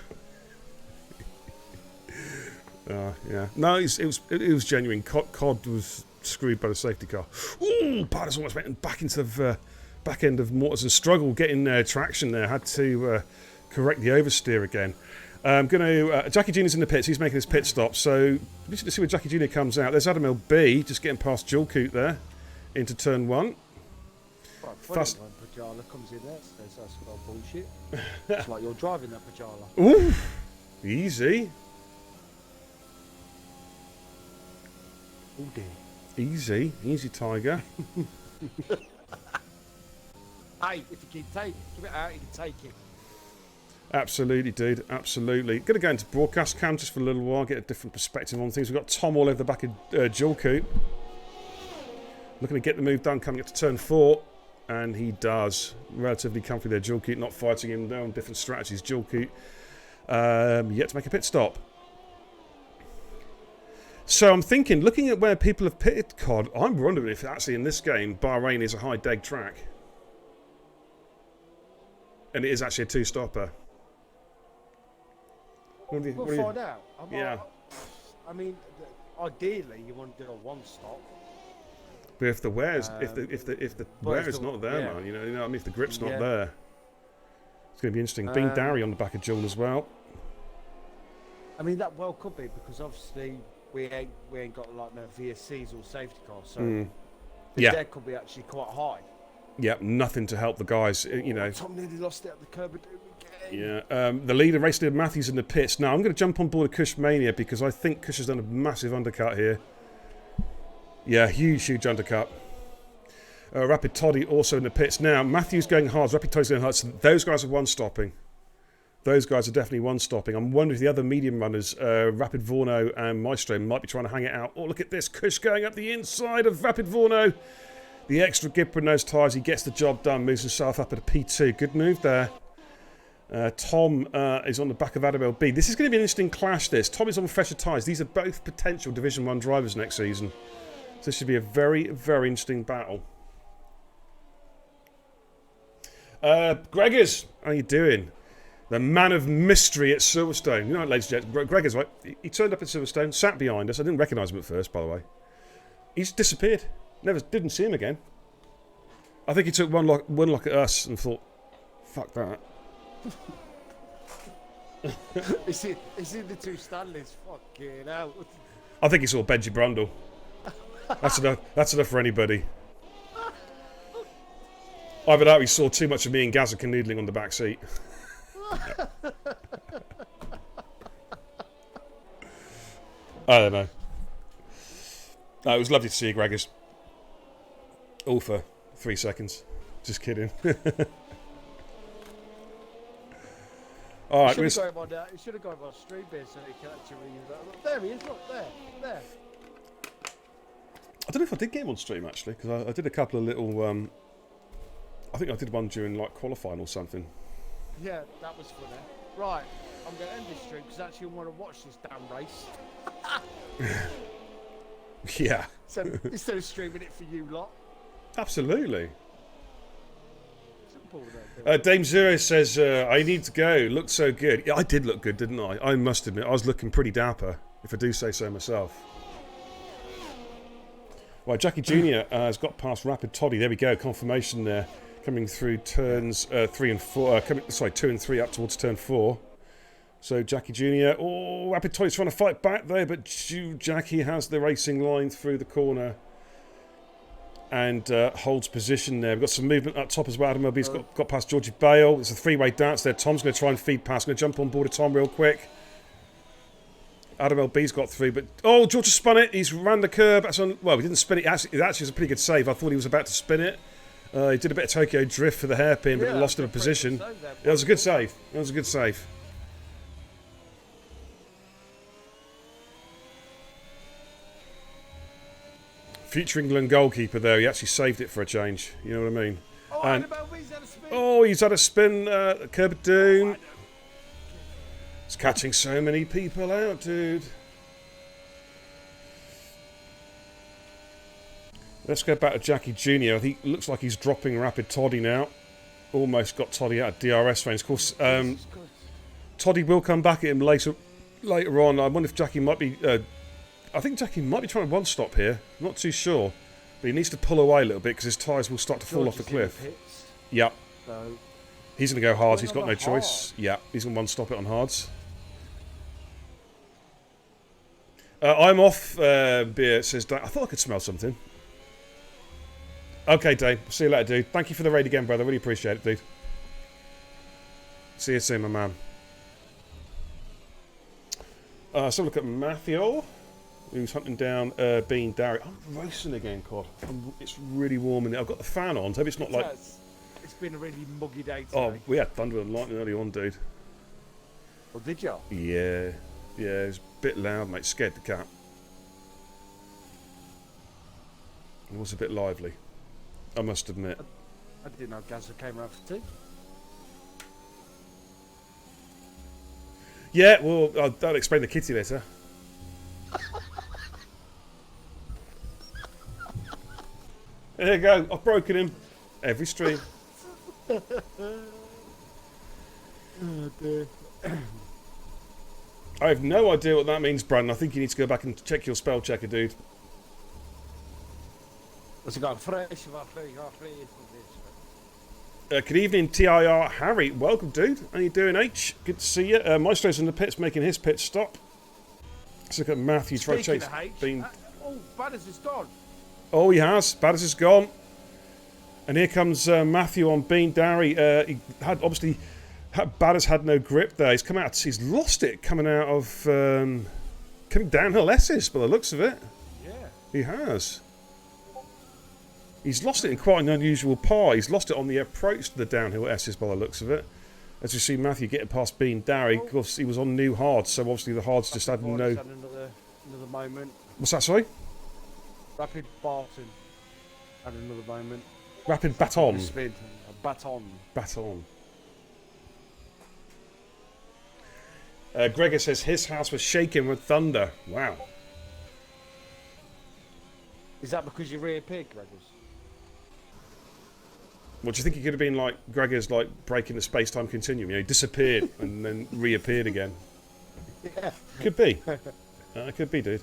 Yeah. No, it was genuine. Cod was screwed by the safety car. Ooh, Badders almost went back into the back end of Mortars and struggled getting traction there. Had to correct the oversteer again. Jackie Jr.'s in the pits. He's making his pit stop. So we should see where Jackie Jr. comes out. There's Adam LB just getting past Jewel Coop there into turn 1. Fast. When Pajala comes in there, says that's all bullshit. It's like you're driving that Pajala. Ooh, easy. Oh dear. Easy, Tiger. Hey, if you can give it out, you can take it. Absolutely, dude. Absolutely. Going to go into broadcast cam just for a little while, get a different perspective on things. We've got Tom all over the back of Dual Coupe. Looking to get the move done coming up to turn 4. And he does. Relatively comfy there. Dual Coupe not fighting him down. Different strategies. Dual Coupe yet to make a pit stop. So I'm thinking, looking at where people have pitted COD, I'm wondering if actually in this game, Bahrain is a high deg track. And it is actually a 2-stopper. We'll find out. Yeah. I mean, ideally, you want to do a 1-stop. But if the wear's if the wear is not there, man, you know, I mean, if the grip's not there, it's going to be interesting. Being Darry on the back of Joel as well. I mean, that well could be because obviously we ain't got like no VSCs or safety cars, so the deck could be actually quite high. Yeah, nothing to help the guys, you know. Tom nearly lost it at the curb again. Yeah, the leader, race leader Matthews in the pits. Now, I'm going to jump on board Kush Mania because I think Kush has done a massive undercut here. Yeah, huge undercut. Rapid Toddy also in the pits. Now, Matthews going hard, Rapid Toddy's going hard. So those guys are 1-stopping. Those guys are definitely 1-stopping. I'm wondering if the other medium runners, Rapid Vorno and Maestro, might be trying to hang it out. Oh, look at this. Kush going up the inside of Rapid Vorno. The extra gipper in those tyres, he gets the job done, moves himself up at a P2. Good move there. Tom is on the back of Adam LB. This is going to be an interesting clash, this. Tom is on fresher tyres. These are both potential Division 1 drivers next season. So this should be a very, very interesting battle. Gregors, how you doing? The man of mystery at Silverstone. You know, ladies and gentlemen, Gregors, right? He turned up at Silverstone, sat behind us. I didn't recognise him at first, by the way. He's disappeared. Didn't see him again. I think he took one look at us and thought, fuck that. It's in the 2 Stanleys. Fucking hell. I think he saw Benji Brundle. That's enough. That's enough for anybody. Either that, he saw too much of me and Gazza canoodling on the back seat. I don't know. No, it was lovely to see you, Gregors. All for 3 seconds. Just kidding. All right, you should have gone on stream beer so he can actually read. There he is. Look there. I don't know if I did get him on stream actually, because I did a couple of little. I think I did one during like qualifying or something. Yeah, that was funny. Right, I'm going to end this stream because actually I want to watch this damn race. Yeah. So instead of streaming it for you lot. Absolutely. Dame Zero says, I need to go. Looked so good. Yeah, I did look good, didn't I? I must admit, I was looking pretty dapper, if I do say so myself. Right, Jackie Jr. Has got past Rapid Toddy. There we go. Confirmation there. Coming through turns 3 and 4. 2 and 3 up towards turn 4. So Jackie Jr. Oh, Rapid Toddy's trying to fight back there, but Jackie has the racing line through the corner. And holds position there. We've got some movement up top as well. Adam LB's got past Georgie Bale. It's a 3-way dance there. Tom's going to try and feed past. Going to jump on board of Tom real quick. Adam LB's got through, but oh, George has spun it. He's ran the curb. That's on. Well, he didn't spin it. It actually was a pretty good save. I thought he was about to spin it. He did a bit of Tokyo drift for the hairpin, but lost him a position. It was a good save. It was a good save. Future England goalkeeper there. He actually saved it for a change. You know what I mean? Oh, he's had a spin. Curb of Doom. It's catching so many people out, dude. Let's go back to Jackie Jr. I think it looks like he's dropping Rapid Toddy now. Almost got Toddy out of DRS range. Of course, Toddy will come back at him later on. I wonder if Jackie might be... I think Jackie might be trying to one-stop here. Not too sure. But he needs to pull away a little bit because his tyres will start to fall off the cliff. Yep. So he's going to go hards. He's got no choice. Yeah, he's going to one-stop it on hards. I'm off, Beer says, I thought I could smell something. Okay, Dave. See you later, dude. Thank you for the raid again, brother. Really appreciate it, dude. See you soon, my man. So look at Matthew, who's hunting down Bean Darry. I'm racing again, Cod. It's really warm in there. I've got the fan on. So it's not like... it's been a really muggy day today. Oh, we had thunder and lightning early on, dude. Oh, did you? Yeah. Yeah, it was a bit loud, mate. Scared the cat. It was a bit lively, I must admit. I didn't know Gazza came around for tea. Yeah, well, I'll explain the kitty later. There you go. I've broken him. Every stream. Oh, dear. I have no idea what that means, Brandon. I think you need to go back and check your spell checker, dude. What's it got? Good evening, TIR Harry. Welcome, dude. How you doing, H? Good to see you. Maestro's in the pits making his pit stop. Let's look at Matthew trying to chase. Oh, Badders is gone. Oh, he has. Badders is gone. And here comes Matthew on Bean Darry. He had obviously Badders had no grip there. He's come out. He's lost it coming out of coming downhill S's by the looks of it. Yeah, he has. He's lost it in quite an unusual part. He's lost it on the approach to the downhill S's by the looks of it. As you see Matthew getting past Bean Darry, of course he was on new hards, so obviously the hards just had no. Had another moment. What's that? Sorry. Rapid Barton had another moment. Rapid Baton. Spin. A baton. Baton. Gregor says his house was shaking with thunder. Wow. Is that because you reappeared, Gregors? What do you think he could have been like? Gregor's like breaking the space-time continuum. You know, he disappeared and then reappeared again. Yeah. Could be. Could be, dude.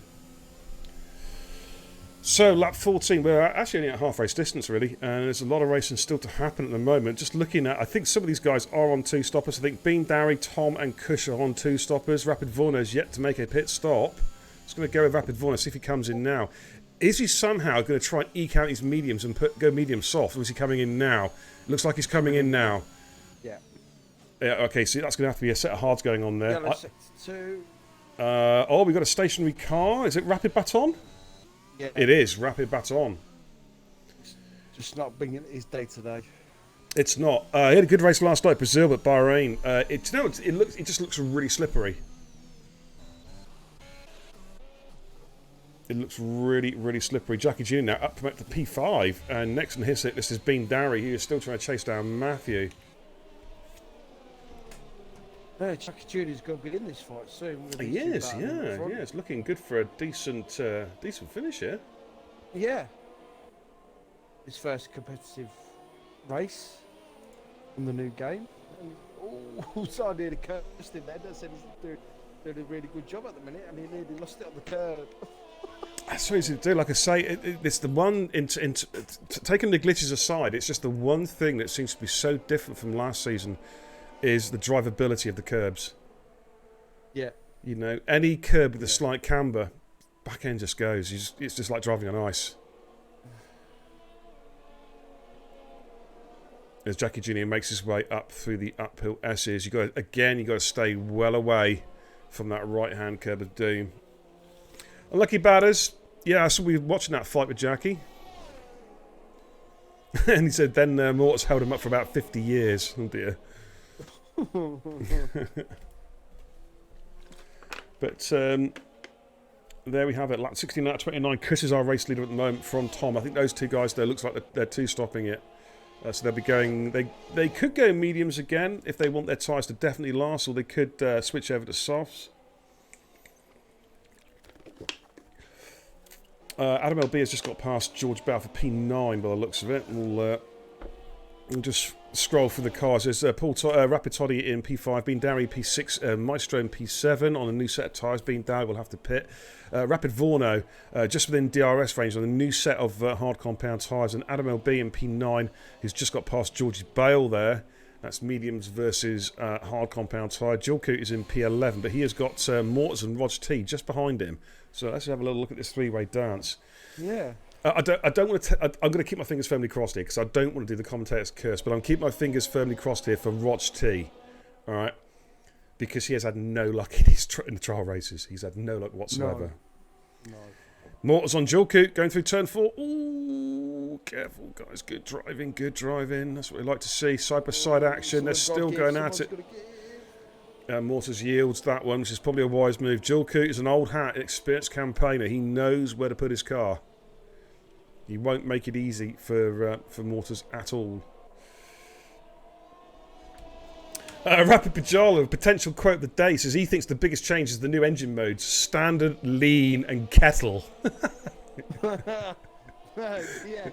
So, lap 14, we're actually only at half race distance, really, and there's a lot of racing still to happen at the moment. Just looking at, I think some of these guys are on two stoppers. I think Bean Darry, Tom, and Kush are on two stoppers. Rapid Vorner's yet to make a pit stop. Just going to go with Rapid Vorner, see if he comes in now. Is he somehow going to try and eke out his mediums and go medium soft, or is he coming in now? Looks like he's coming in now. Yeah. Yeah, okay, so that's going to have to be a set of hards going on there. Yellow 6-2. Oh, we've got a stationary car. Is it Rapid Baton? Yeah. It is Rapid Baton. Just not bringing his day today. It's not. He had a good race last night, Brazil, but Bahrain. It just looks really slippery. It looks really, really slippery. Jackie Jr. now up to P5, and next on his hit list is Bean Darry, who is still trying to chase down Matthew. No, Jackie Jr.'s going to be in this fight soon. He is, yeah. It's looking good for a decent finish here. Yeah. His first competitive race in the new game. Oh, so I nearly cursed him then. I said he's doing a really good job at the minute, and he nearly lost it on the curb. That's what easy to do. Like I say, it's the one. Taking the glitches aside, it's just the one thing that seems to be so different from last season is the drivability of the curbs. Yeah. You know, any curb with a slight camber, back end just goes. It's just like driving on ice. As Jackie Jr. makes his way up through the uphill S's, you got to stay well away from that right-hand curb of doom. Unlucky batters. Yeah, so we were watching that fight with Jackie. And he said then Mortis held him up for about 50 years. Oh dear. But there we have it. Lap 16 out of 29. Chris is our race leader at the moment from Tom. I think those two guys there looks like they're two stopping it. So they'll be going. They could go mediums again if they want their tyres to definitely last, or they could switch over to softs. Adam LB has just got past George Bell for P9 by the looks of it. We'll just scroll through the cars. There's Rapid Toddy in P5, Bean Darry P6, Maestro in P7 on a new set of tyres. Bean Darry will have to pit. Rapid Vorno just within DRS range on a new set of hard compound tyres. And Adam LB in P9, who's just got past George Bale there. That's mediums versus hard compound tyre. Joel Coote is in P11, but he has got Mortis and Rog T just behind him. So let's have a little look at this three-way dance. Yeah. I don't want to. I'm going to keep my fingers firmly crossed here because I don't want to do the commentator's curse. But I'm keeping my fingers firmly crossed here for Rog T. All right, because he has had no luck in the trial races. He's had no luck whatsoever. No. Mortis on Joel Coote going through turn 4. Ooh, Careful, guys. Good driving, good driving. That's what we like to see. Side-by-side action. They're still going at it. Mortars yields that one, which is probably a wise move. Joel Coote is an old hat, experienced campaigner. He knows where to put his car. He won't make it easy for Mortars at all. Rapid Pajala, potential quote of the day, says he thinks the biggest change is the new engine modes: standard, lean, and kettle. Yeah.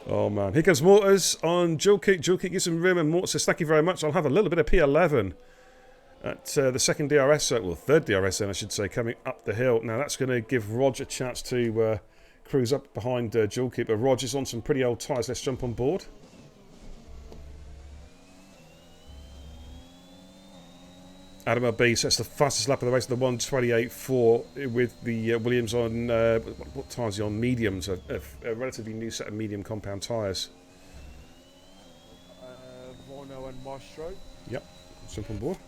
Oh man, here comes Mortars on Joel Coote. Joel Coote gives him room, and Mortars says, "Thank you very much. I'll have a little bit of P11 at the second DRS, well, third DRS then I should say, coming up the hill." Now that's going to give Rog a chance to cruise up behind Joel Coote, but Rog is on some pretty old tyres. Let's jump on board. Adam LB sets the fastest lap of the race, the 1:28.4, with the Williams on, what tyres are you on? Mediums, a relatively new set of medium compound tyres. Vorno and Maestro. Yep, jump on board.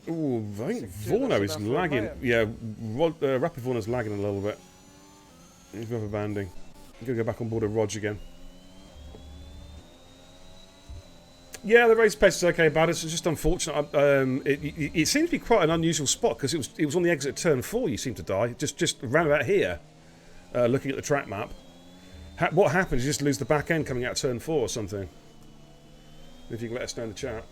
Ooh, I think Vorno is lagging. Yeah, Rapid Vorno's lagging a little bit. He's rubber banding. I'm going to go back on board with Rog again. Yeah, the race pace is okay, but it's just unfortunate. It seems to be quite an unusual spot because it was on the exit of turn 4. You seem to die just around about here. Looking at the track map, what happens? You just lose the back end coming out of turn 4 or something. If you can let us know in the chat.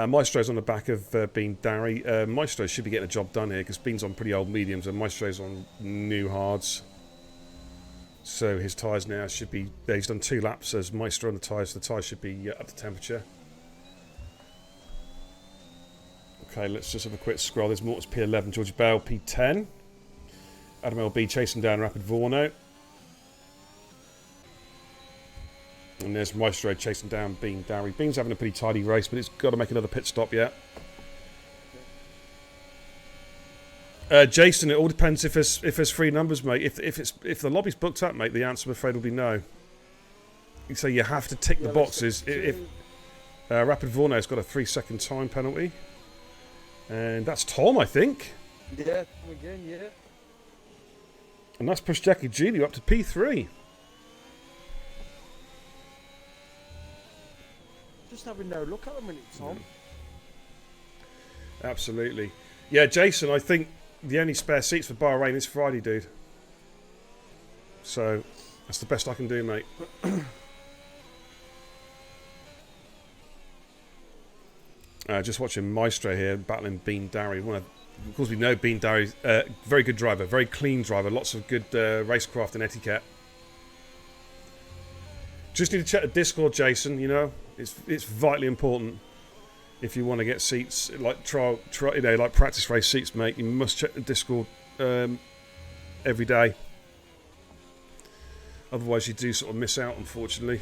Maestro's on the back of Bean Darry. Maestro should be getting a job done here because Bean's on pretty old mediums and Maestro's on new hards. So his tyres now should be... he's done 2 laps as Maestro on the tyres. The tyres should be up to temperature. Okay, let's just have a quick scroll. There's Mortars P11, George Bell P10. Adam LB chasing down Rapid Vorno. And there's Maestro chasing down Bean Darry. Bean's having a pretty tidy race, but it's got to make another pit stop yet. Jason, it all depends if there's 3 numbers, mate. If the lobby's booked up, mate, the answer I'm afraid will be no. So you have to tick the boxes. If Rapid Vorno's got a 3-second time penalty, and that's Tom, I think. Yeah, again, yeah. And that's pushed Jackie Julio up to P3. Just having no look at a minute, Tom. Absolutely. Yeah, Jason, I think the only spare seats for Bahrain is Friday, dude. So, that's the best I can do, mate. Just watching Maestro here, battling Bean Darry. Of course, we know Bean Darry's very good driver, very clean driver, lots of good racecraft and etiquette. Just need to check the Discord, Jason, you know. It's vitally important. If you want to get seats like like practice race seats, mate, you must check the Discord every day. Otherwise, you do sort of miss out, unfortunately.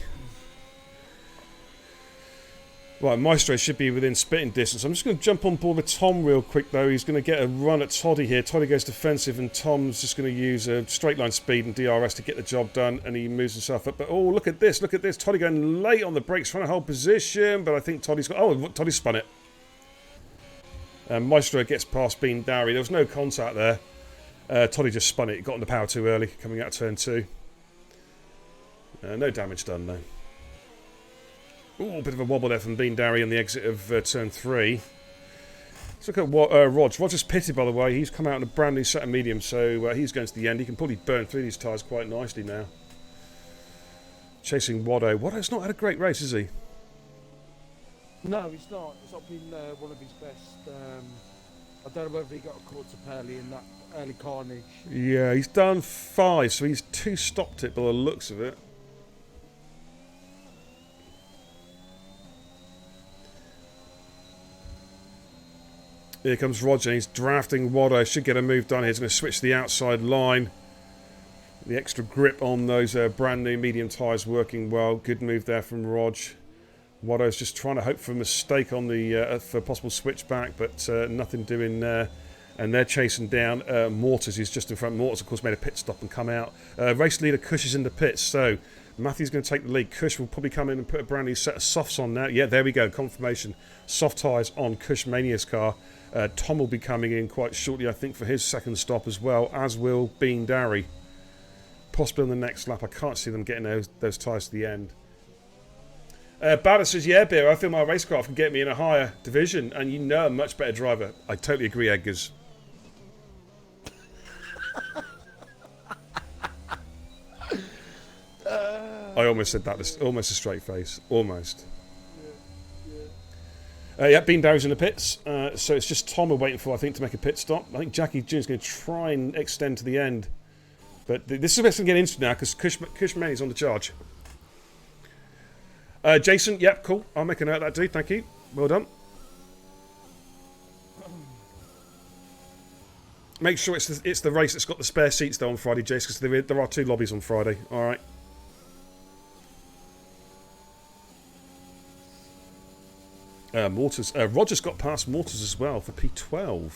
Right, Maestro should be within spitting distance. I'm just going to jump on board with Tom real quick, though. He's going to get a run at Toddy here. Toddy goes defensive, and Tom's just going to use a straight line speed and DRS to get the job done, and he moves himself up. But, oh, look at this. Look at this. Toddy going late on the brakes, trying to hold position, but I think Toddy's got... Oh, Toddy spun it. Maestro gets past Bean Darry. There was no contact there. Toddy just spun it. He got on the power too early, coming out of turn 2. No damage done, though. Ooh, a bit of a wobble there from Bean Darry on the exit of turn 3. Let's look at what Rog. Roger's pitted, by the way. He's come out in a brand new set of mediums, so he's going to the end. He can probably burn through these tyres quite nicely now. Chasing Waddo. Waddo's not had a great race, has he? No, he's not. It's not been one of his best. I don't know whether he got caught up early in that early carnage. Yeah, he's done 5, so he's 2 stopped it by the looks of it. Here comes Roger, he's drafting Waddo, should get a move done here. He's going to switch to the outside line. The extra grip on those brand new medium tyres working well. Good move there from Rog. Waddo's just trying to hope for a mistake on the for a possible switchback, but nothing doing there. And they're chasing down Mortars, who's just in front. Mortars, of course, made a pit stop and come out. Race leader Kush is in the pits, so Matthew's going to take the lead. Kush will probably come in and put a brand new set of softs on now. Yeah, there we go, confirmation. Soft tyres on Kush Mania's car. Tom will be coming in quite shortly, I think, for his second stop as well, as will Bean Darry. Possibly on the next lap. I can't see them getting those tyres to the end. Bada says, yeah, Beer, I feel my racecraft can get me in a higher division, and you know I'm a much better driver. I totally agree, Edgars. I almost said that with almost a straight face. Almost. Yeah, Bean Darry's in the pits, so it's just Tom we're waiting for, I think, to make a pit stop. I think Jackie Jr.'s going to try and extend to the end. But this is the best we can get into now, because Kush Manny's on the charge. Jason, yep, cool. I'll make a note of that, dude. Thank you. Well done. Make sure it's the race that's got the spare seats, though, on Friday, Jason, because there are 2 lobbies on Friday. All right. Mortars. Roger's got past Mortars as well for P12.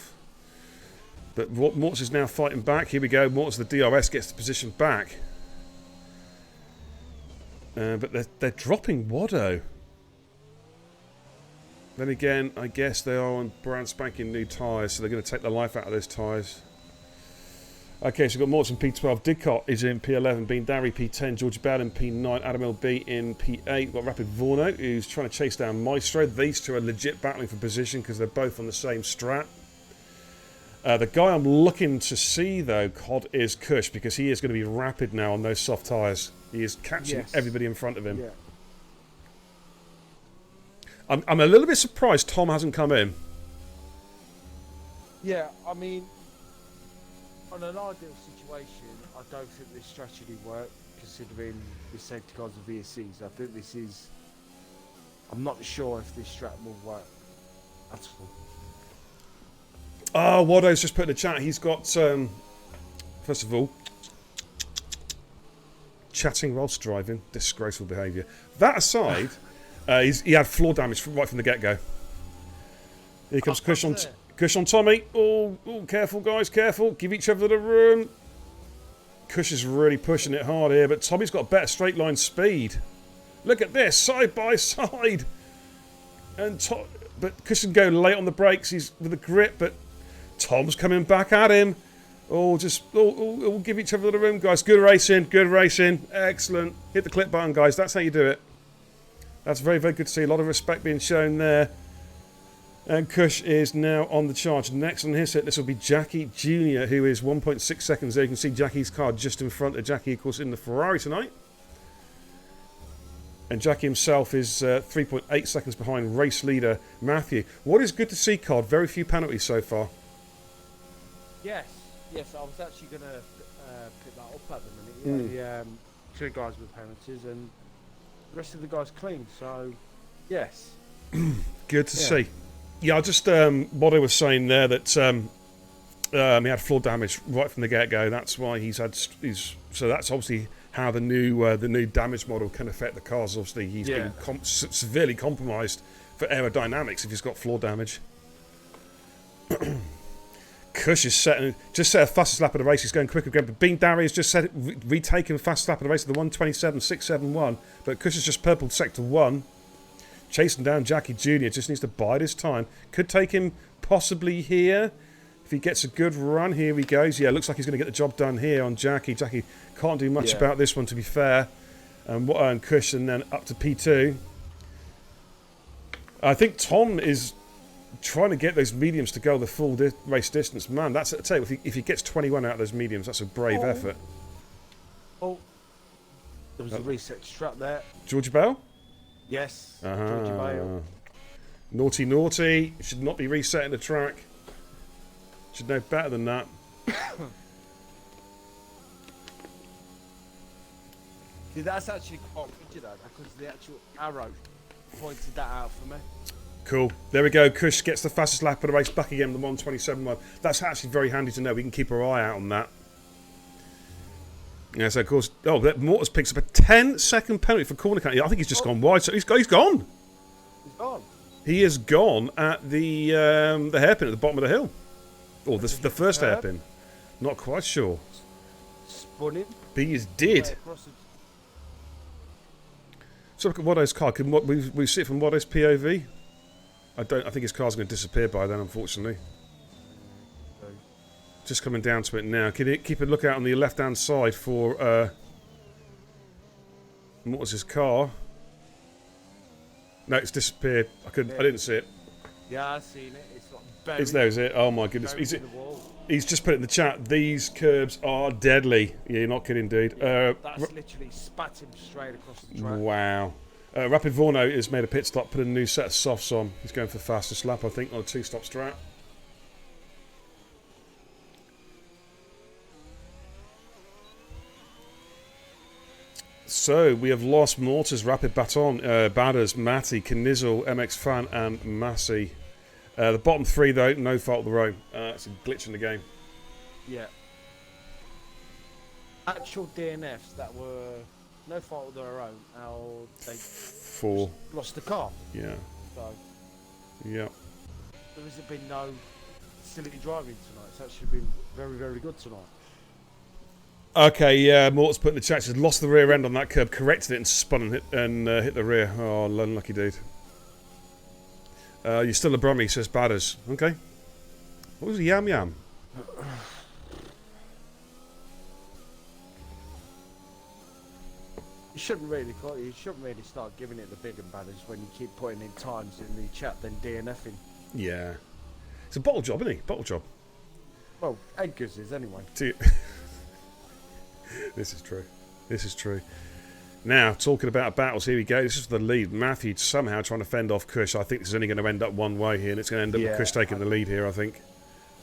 But Mortars is now fighting back. Here we go. Mortars, the DRS, gets the position back. But they're dropping Waddo. Then again, I guess they are on brand spanking new tyres, so they're going to take the life out of those tyres. Okay, so we've got Morton P12, Didcot is in P11, Bean Darry P10, George Bell in P9, Adam LB in P8. We've got Rapid Vorno, who's trying to chase down Maestro. These two are legit battling for position because they're both on the same strat. The guy I'm looking to see, though, Cod, is Kush, because he is going to be rapid now on those soft tyres. He is catching everybody in front of him. Yeah. I'm a little bit surprised Tom hasn't come in. Yeah, I mean, on an ideal situation, I don't think this strategy worked, considering the safety cars of VSCs. I think this is... I'm not sure if this strat will work at all. Oh, Waddo's just put in the chat. He's got, first of all, chatting whilst driving. Disgraceful behaviour. That aside, he had floor damage right from the get-go. Here comes Kush on Tommy. Oh, careful, guys, careful. Give each other the room. Kush is really pushing it hard here, but Tommy's got better straight line speed. Look at this, side by side. But Kush can go late on the brakes. He's with a grip, but Tom's coming back at him. We'll give each other the room, guys. Good racing, excellent. Hit the clip button, guys. That's how you do it. That's very, very good to see. A lot of respect being shown there. And Kush is now on the charge. Next on his hit, this will be Jackie Jr., who is 1.6 seconds there. You can see Jackie's car just in front of Jackie, of course, in the Ferrari tonight. And Jackie himself is 3.8 seconds behind race leader Matthew. What is good to see, Cod? Very few penalties so far. Yes, I was actually going to pick that up at the minute. Yeah, the 2 guys with penalties and the rest of the guys clean. So, yes. Good to see. Yeah, I just what I was saying there that he had floor damage right from the get-go. That's why so that's obviously how the new damage model can affect the cars. Obviously, he's been severely compromised for aerodynamics if he's got floor damage. Kush is set a fastest lap of the race. He's going quicker again. But Bean Darry has just retaken fastest lap of the race of the 1:27.671. But Kush has just purpled sector 1. Chasing down Jackie Jr. Just needs to bide his time. Could take him possibly here. If he gets a good run, here he goes. Yeah, looks like he's going to get the job done here on Jackie. Jackie can't do much about this one, to be fair. And Kush, and then up to P2. I think Tom is trying to get those mediums to go the full race distance. Man, I tell you, if he gets 21 out of those mediums, that's a brave effort. Oh, there was a reset strap there. George Bell? Yes, George Bell. Naughty. Should not be resetting the track. Should know better than that. See, that's actually quite good, you know, because the actual arrow pointed that out for me. Cool. There we go. Kush gets the fastest lap of the race back again, the 1:27.1. That's actually very handy to know. We can keep our eye out on that. Yeah, so of course... Oh, Mortars picks up a 10-second penalty for corner cut. Yeah, I think he's just gone wide. So he's gone. He's gone. He is gone at the hairpin at the bottom of the hill. Or the first hairpin. Not quite sure. Spun him. These did. So look at Waddo's car. Can we see it from Waddo's POV? I think his car's going to disappear by then, unfortunately. Just coming down to it now. Can you keep a lookout on the left-hand side for what was his car? No, it's disappeared. I didn't see it. Yeah, I've seen it. It's like buried. It's there, is it? Oh my goodness. He's just put it in the chat. These curbs are deadly. Yeah, you're not kidding, dude. That's literally spat him straight across the track. Wow. Rapid Vorno has made a pit stop, put a new set of softs on. He's going for the fastest lap, I think, on a 2-stop strat. So, we have lost Mortars, Rapid Baton, Badders, Matty, Knizzle, MX Fan, and Massey. The bottom 3, though, no fault of their own. It's a glitch in the game. Yeah. Actual DNFs that were no fault of their own, how they lost the car. Yeah. So, yeah. there has been no silly driving tonight. It's actually been very, very good tonight. Okay, yeah, Mort's put in the chat, says lost the rear end on that curb, corrected it and spun and hit the rear. Oh, unlucky dude. You're still a Brummy, says Badders. Okay. What was a Yam Yam? You shouldn't really start giving it the big and badders when you keep putting in times in the chat then DNFing. Yeah. It's a bottle job, isn't it? Bottle job. Well, Edgar's is anyway. This is true. This is true. Now, talking about battles, here we go. This is the lead. Matthew somehow trying to fend off Kush. I think this is only going to end up one way here, and it's going to end up with Kush taking the lead here, I think.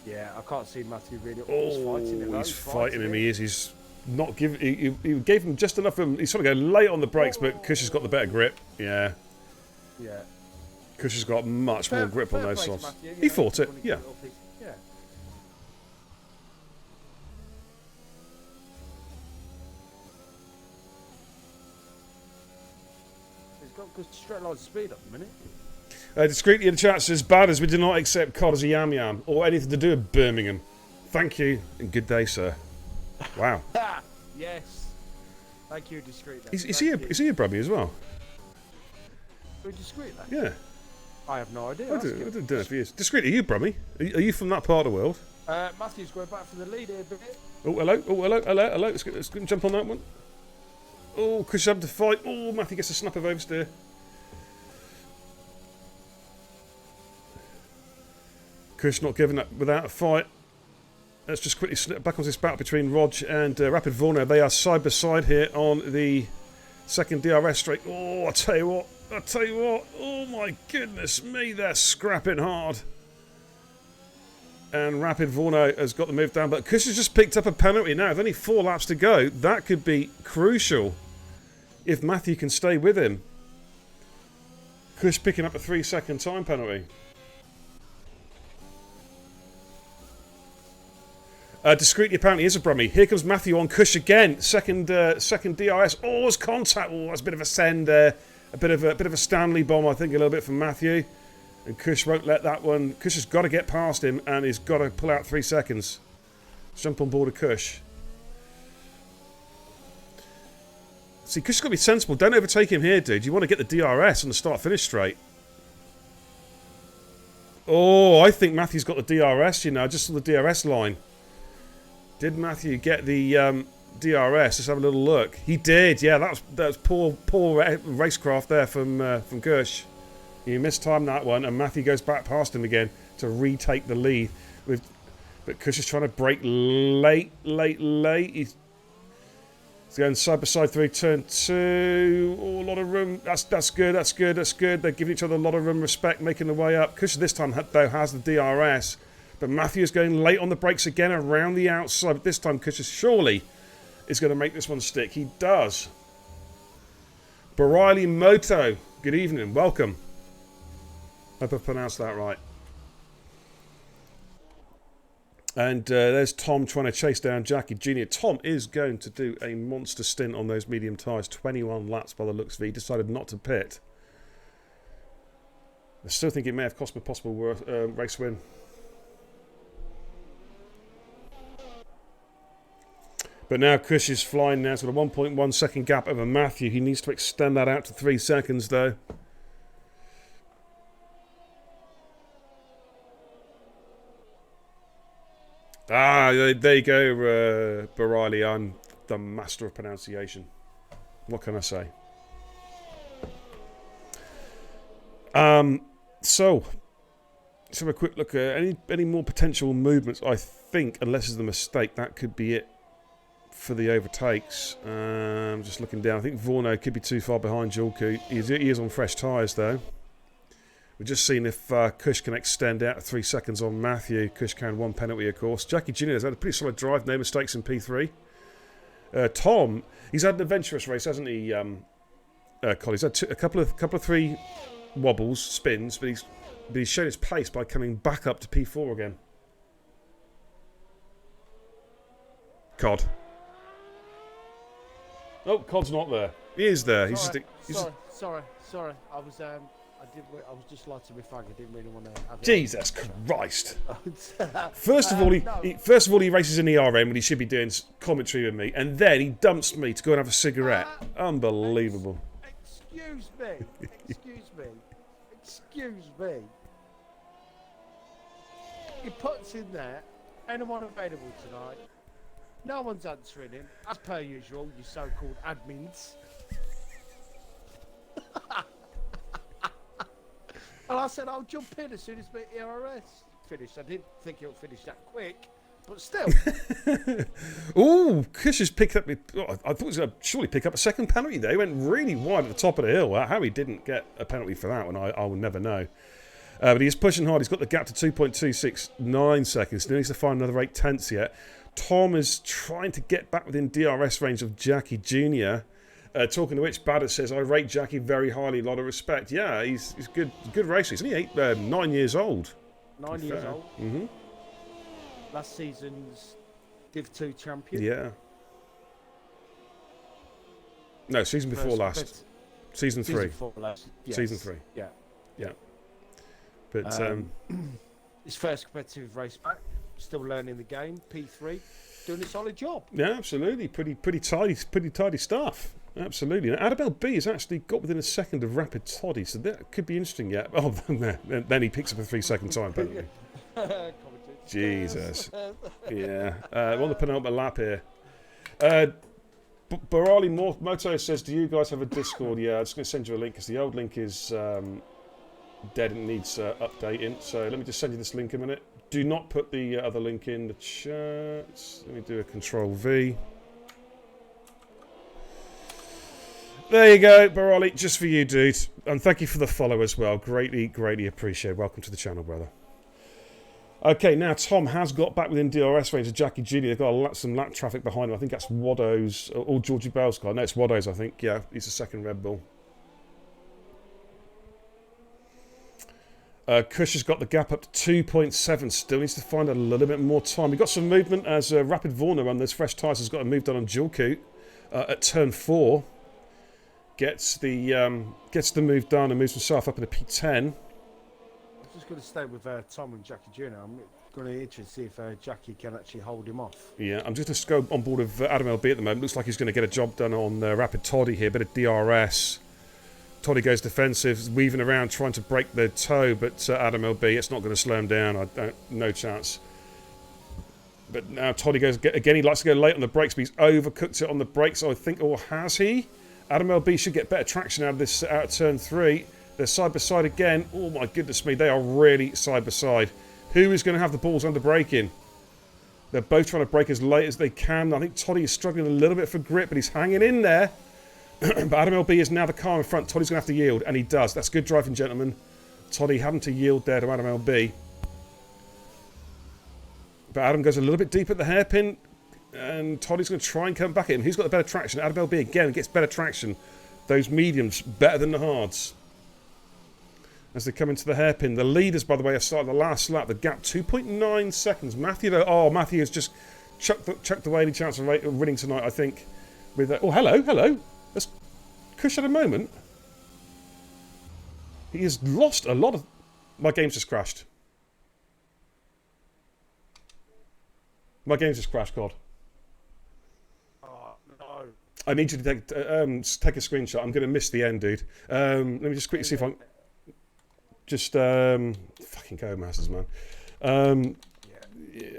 Yeah, I can't see Matthew really. He's fighting him. He is. He's not giving. He gave him just enough room. He's sort of going late on the brakes, but Kush has got the better grip. Yeah. Yeah. Kush has got much more grip on those softs. He fought it. Yeah. Yeah. He's got good straight line speed at the minute. Discreetly in the chat says, Badders, we do not accept COD as a yam yam or anything to do with Birmingham. Thank you and good day, sir. Wow. Yes. Thank you, Discreet. Is he a Brummy as well? Discreet, yeah. I have no idea. I don't know if he is. Discreet, are you Brummy? Are you from that part of the world? Matthew's going back for the lead here a bit. Oh, hello. Oh, hello. Hello. Hello. Let's go and jump on that one. Oh, Chris having to fight. Oh, Matthew gets a snap of oversteer. Chris not giving up without a fight. Let's just quickly slip back on this battle between Rog and Rapid Vorno. They are side by side here on the second DRS straight. Oh, I tell you what. Oh my goodness me, they're scrapping hard. And Rapid Vorno has got the move down, but Kush has just picked up a penalty now. With only 4 laps to go, that could be crucial if Matthew can stay with him. Kush picking up a 3-second time penalty. Discreetly apparently is a Brummy. Here comes Matthew on Kush again. Second DRS. Oh, it's contact. Oh, that's a bit of a send there. A bit of a Stanley bomb, I think, a little bit from Matthew. And Kush won't let that one. Kush has got to get past him, and he's got to pull out 3 seconds. Let's jump on board of Kush. See, Kush has got to be sensible. Don't overtake him here, dude. You want to get the DRS on the start-finish straight. Oh, I think Matthew's got the DRS, you know. Just on the DRS line. Did Matthew get the DRS? Let's have a little look. He did. Yeah, that was poor racecraft there from Kush. He mistimed that one, and Matthew goes back past him again to retake the lead. But Kush is trying to brake late. He's going side by side through turn 2. Oh, a lot of room. That's good. They're giving each other a lot of room, respect, making the way up. Kush this time though has the DRS. But Matthew is going late on the brakes again around the outside. But this time, Kush surely is going to make this one stick. He does. Bariley Moto, good evening. Welcome. Hope I've pronounced that right. And there's Tom trying to chase down Jackie Jr. Tom is going to do a monster stint on those medium tyres. 21 laps by the looks of it. He decided not to pit. I still think it may have cost him a possible race win. But now Kush is flying now. It's got a 1.1 second gap over Matthew. He needs to extend that out to 3 seconds, though. Ah, there you go, Bareilly. I'm the master of pronunciation. What can I say? So let's have a quick look at any more potential movements. I think, unless it's a mistake, that could be it for the overtakes. Just looking down, I think Vorno could be too far behind Julku. He is on fresh tyres, though. We're just seeing if Kush can extend out to 3 seconds on Matthew. Kush can 1 penalty, of course. Jackie Jr. has had a pretty solid drive, no mistakes in P3. Tom, he's had an adventurous race, hasn't he, Colin? He's had a couple of 3 wobbles, spins, but he's shown his pace by coming back up to P4 again. Cod. Oh, Cod's not there. He is there. Sorry. I was just lighting my fag. I didn't really want to have it. Jesus Christ! First of all, he races in the RM when he should be doing commentary with me, and then he dumps me to go and have a cigarette. Unbelievable. Excuse me. He puts in there, anyone available tonight? No one's answering him, as per usual, you so-called admins. And I said, I'll jump in as soon as the ERS finished. I didn't think it would finish that quick, but still. Oh, Kush has picked up... I thought he was going to surely pick up a second penalty there. He went really wide at the top of the hill. How he didn't get a penalty for that one, I will never know. But he's pushing hard. He's got the gap to 2.269 seconds. Still needs to find another 8/10 yet. Tom is trying to get back within DRS range of Jackie Jr. Talking to which, Badder says, I rate Jackie very highly, a lot of respect. Yeah, he's good racer. He's only 9 years old. 9 years old. Mm-hmm. Last season's Div 2 champion. Yeah. No, season before last. Season 3. Before last. Yes. Season 3. Yeah. But his first competitive race back, still learning the game. P3, doing a solid job. Yeah, absolutely. Pretty tidy stuff. Absolutely. Now, Adabel B has actually got within a second of Rapid Toddy, so that could be interesting yet. Oh, then he picks up a 3-second time penalty. Jesus. Yeah. We're on the penultimate lap here. Barali Moto says, do you guys have a Discord? Yeah, I'm just going to send you a link because the old link is dead and needs updating. So let me just send you this link in a minute. Do not put the other link in the chat. Let me do a Control V. There you go, Barali, just for you, dude. And thank you for the follow as well. Greatly appreciated. Welcome to the channel, brother. Okay, now Tom has got back within DRS range of Jackie Jr. They've got some lap traffic behind him. I think that's Waddo's or Georgie Bell's car. No, it's Waddo's, I think. Yeah, he's the second Red Bull. Kush has got the gap up to 2.7. Still needs to find a little bit more time. We've got some movement as Rapid Vorna on those fresh tyres has got a move done on Julku at turn 4. Gets the move done and moves himself up into P10. I'm just going to stay with Tom and Jackie Jr. I'm going to interested to see if Jackie can actually hold him off. Yeah, I'm just going to go on board with Adam LB at the moment. Looks like he's going to get a job done on Rapid Toddy here. Bit of DRS. Toddy goes defensive, weaving around, trying to break the toe, but Adam LB, it's not going to slow him down. No chance. But now Toddy goes again. He likes to go late on the brakes, but he's overcooked it on the brakes. I think, or has he? Adam LB should get better traction out of this out of turn 3. They're side by side again. Oh my goodness me, they are really side by side. Who is going to have the balls under braking? They're both trying to brake as late as they can. I think Toddy is struggling a little bit for grip, but he's hanging in there. But Adam LB is now the car in front. Toddy's going to have to yield, and he does. That's good driving, gentlemen. Toddy having to yield there to Adam LB. But Adam goes a little bit deep at the hairpin, and Toddy's going to try and come back at him. Who's got the better traction? Adam LB again gets better traction. Those mediums better than the hards. As they come into the hairpin. The leaders, by the way, have started the last lap. The gap 2.9 seconds. Matthew, though, Matthew has just chucked away any chance of winning tonight, I think. With hello. Let's Kush at a moment. He has lost a lot of... My game's just crashed. My game's just crashed, God. I need you to take a screenshot. I'm going to miss the end, dude. Let me just quickly see if I can... Just... fucking Codemasters, man. Yeah,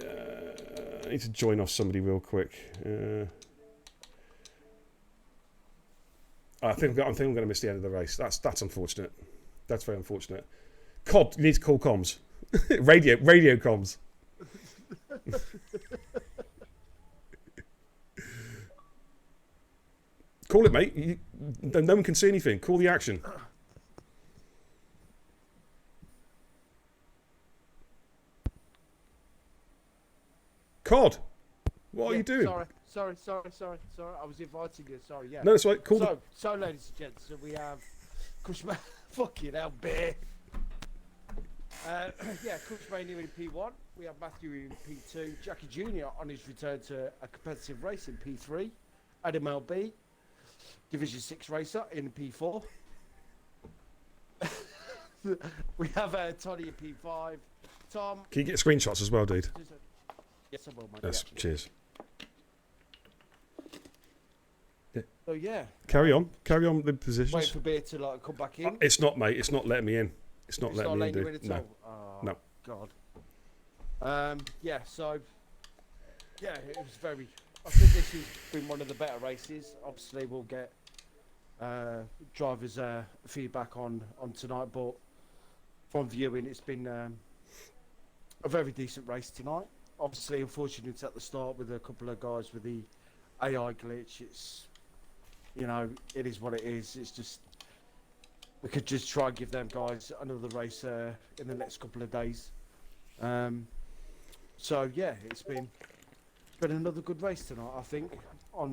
I need to join off somebody real quick. I think I'm going to miss the end of the race. That's unfortunate. That's very unfortunate. COD, you need to call comms. radio comms. Call it, mate. No one can see anything. Call the action. COD, what are you doing? Sorry. I was inviting you. Sorry, yeah. No, that's right. Call so, ladies and gents, we have Cushman. Fucking hell, bear. Cushman here in P1. We have Matthew in P2. Jackie Jr. on his return to a competitive race in P3. Adam LB, Division 6 racer in P4. We have Tony in P5. Tom. Can you get screenshots as well, dude? Yes, I will, mate. Yes, yeah. Cheers. Yeah. So yeah. Carry on the positions. Wait for beer to come back in. It's not, mate. It's not letting me in. It's not letting me in, dude. You in at all? No. God. So. Yeah, it was very. I think this has been one of the better races. Obviously, we'll get drivers' feedback on tonight, but from viewing, it's been a very decent race tonight. Obviously, unfortunately, it's at the start with a couple of guys with the AI glitch. It's, it is what it is. It's just, we could just try and give them guys another race in the next couple of days. So yeah, it's been another good race tonight, I think, on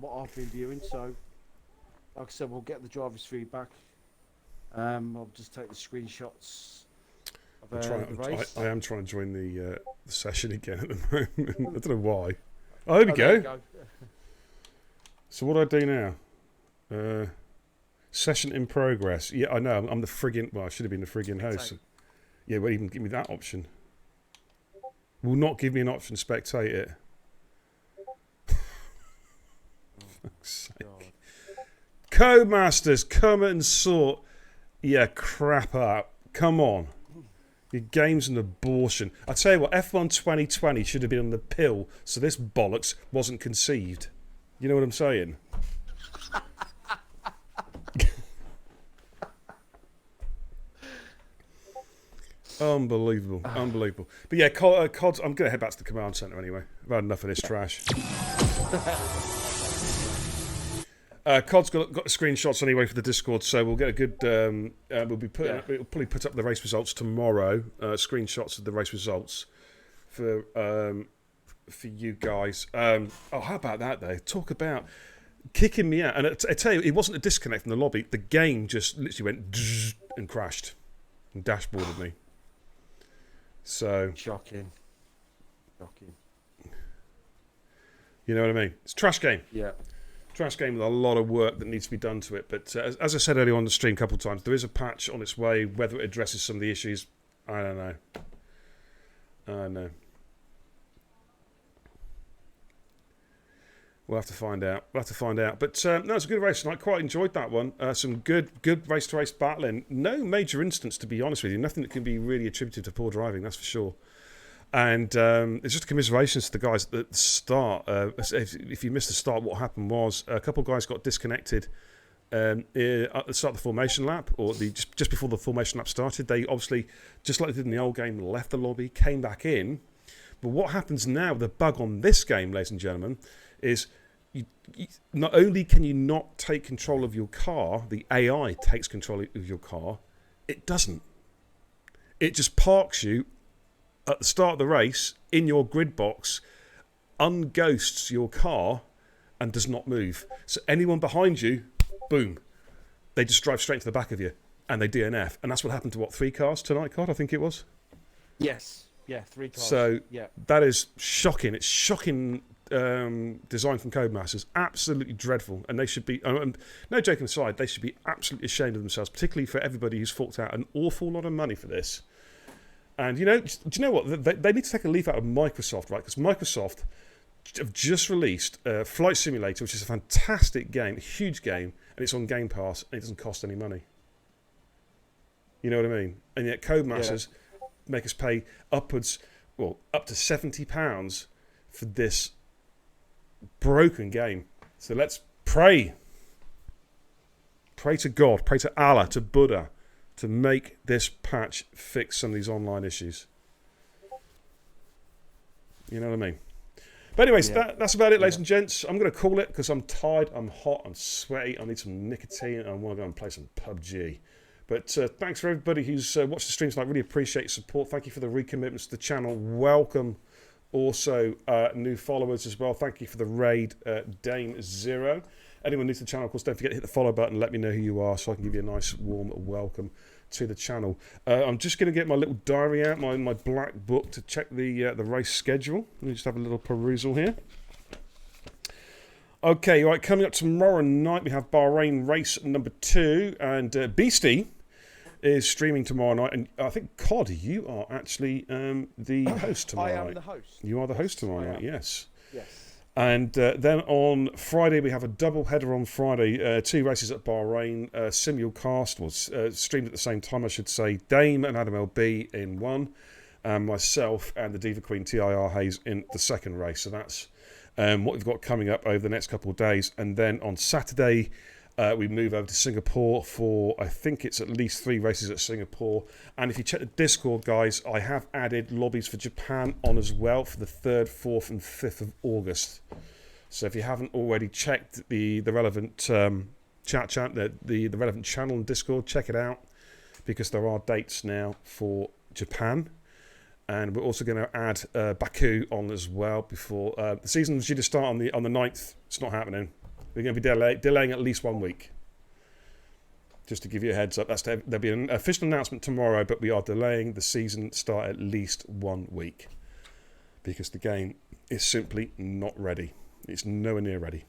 what I've been viewing. So, like I said, we'll get the drivers' feedback. I'll just take the screenshots. I am trying to join the session again at the moment. I don't know why. Oh, there we go. So what do I do now? Session in progress. Yeah, I know. I'm the friggin'... Well, I should have been the friggin' host. Yeah, won't even give me that option. Will not give me an option to spectate it. Fuck's sake. Codemasters, come and sort your crap up. Come on. Your game's an abortion. I tell you what, F1 2020 should have been on the pill so this bollocks wasn't conceived. You know what I'm saying? Unbelievable. But yeah, COD's, I'm going to head back to the command centre anyway. I've had enough of this trash. COD's got screenshots anyway for the Discord, so we'll get a good. We'll probably put up the race results tomorrow. Screenshots of the race results for you guys. How about that though? Talk about kicking me out. And I tell you, it wasn't a disconnect from the lobby. The game just literally went and crashed and dashboarded me. So shocking. You know what I mean? It's a trash game. Yeah. Trash game with a lot of work that needs to be done to it. But as I said earlier on the stream a couple of times, there is a patch on its way. Whether it addresses some of the issues, I don't know. We'll have to find out. But no, it's a good race, and I quite enjoyed that one. Some good race-to-race battling. No major instance, to be honest with you. Nothing that can be really attributed to poor driving, that's for sure. And it's just commiserations to the guys at the start. If you missed the start, what happened was a couple of guys got disconnected at the start of the formation lap, or just before the formation lap started. They obviously, just like they did in the old game, left the lobby, came back in. But what happens now, the bug on this game, ladies and gentlemen, is you not only can you not take control of your car, the AI takes control of your car, it doesn't. It just parks you at the start of the race in your grid box, unghosts your car, and does not move. So anyone behind you, boom, they just drive straight to the back of you, and they DNF. And that's what happened to, 3 cars tonight, Cod, I think it was? Yes. Yeah, 3 cars. So yeah. That is shocking. It's shocking design from Codemasters. Absolutely dreadful. And they should be, no joking aside, they should be absolutely ashamed of themselves, particularly for everybody who's forked out an awful lot of money for this. And, do you know what? They need to take a leaf out of Microsoft, right? Because Microsoft have just released Flight Simulator, which is a fantastic game, a huge game, and it's on Game Pass, and it doesn't cost any money. You know what I mean? And yet Codemasters make us pay up to £70 for this broken game. So let's pray. Pray to God, pray to Allah, to Buddha, to make this patch fix some of these online issues. You know what I mean? But anyways, that's about it, ladies and gents. I'm going to call it because I'm tired, I'm hot, I'm sweaty, I need some nicotine, and I want to go and play some PUBG. But thanks for everybody who's watched the stream tonight. Really appreciate your support. Thank you for the recommitments to the channel. Welcome also new followers as well. Thank you for the raid, Dame Zero. Anyone new to the channel, of course, don't forget to hit the follow button and let me know who you are so I can give you a nice warm welcome to the channel. I'm just going to get my little diary out, my black book, to check the race schedule. Let me just have a little perusal here. Okay, all right, coming up tomorrow night, we have Bahrain race number 2, and Beastie is streaming tomorrow night, and I think, Cod, you are actually the host tomorrow night. I am the host. You are the host tomorrow night, yes. Yes. And then on Friday, we have a double header on Friday. 2 races at Bahrain, simulcast, streamed at the same time, I should say. Dame and Adam LB in one, and myself and the Diva Queen TIR Hayes in the second race. So that's what we've got coming up over the next couple of days. And then on Saturday, we move over to Singapore for, I think it's at least 3 races at Singapore. And if you check the Discord, guys, I have added lobbies for Japan on as well for the 3rd, 4th and 5th of August. So if you haven't already checked the relevant the relevant channel on Discord, check it out, because there are dates now for Japan. And we're also going to add Baku on as well before the season was due to start on the 9th. It's not happening. We're going to be delaying at least 1 week. Just to give you a heads up, there'll be an official announcement tomorrow, but we are delaying the season start at least 1 week because the game is simply not ready. It's nowhere near ready.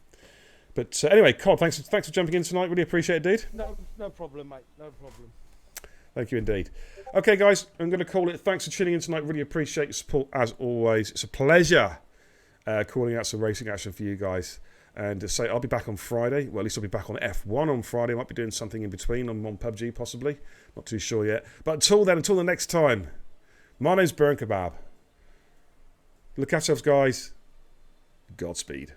But anyway, Cod, thanks for jumping in tonight. Really appreciate it, dude. No problem, mate. No problem. Thank you indeed. Okay, guys, I'm going to call it. Thanks for tuning in tonight. Really appreciate your support as always. It's a pleasure calling out some racing action for you guys. And to say I'll be back on Friday. Well, at least I'll be back on F1 on Friday. I might be doing something in between on PUBG possibly. Not too sure yet. But until then, until the next time, my name's Burn Kebab. Look after yourselves, guys. Godspeed.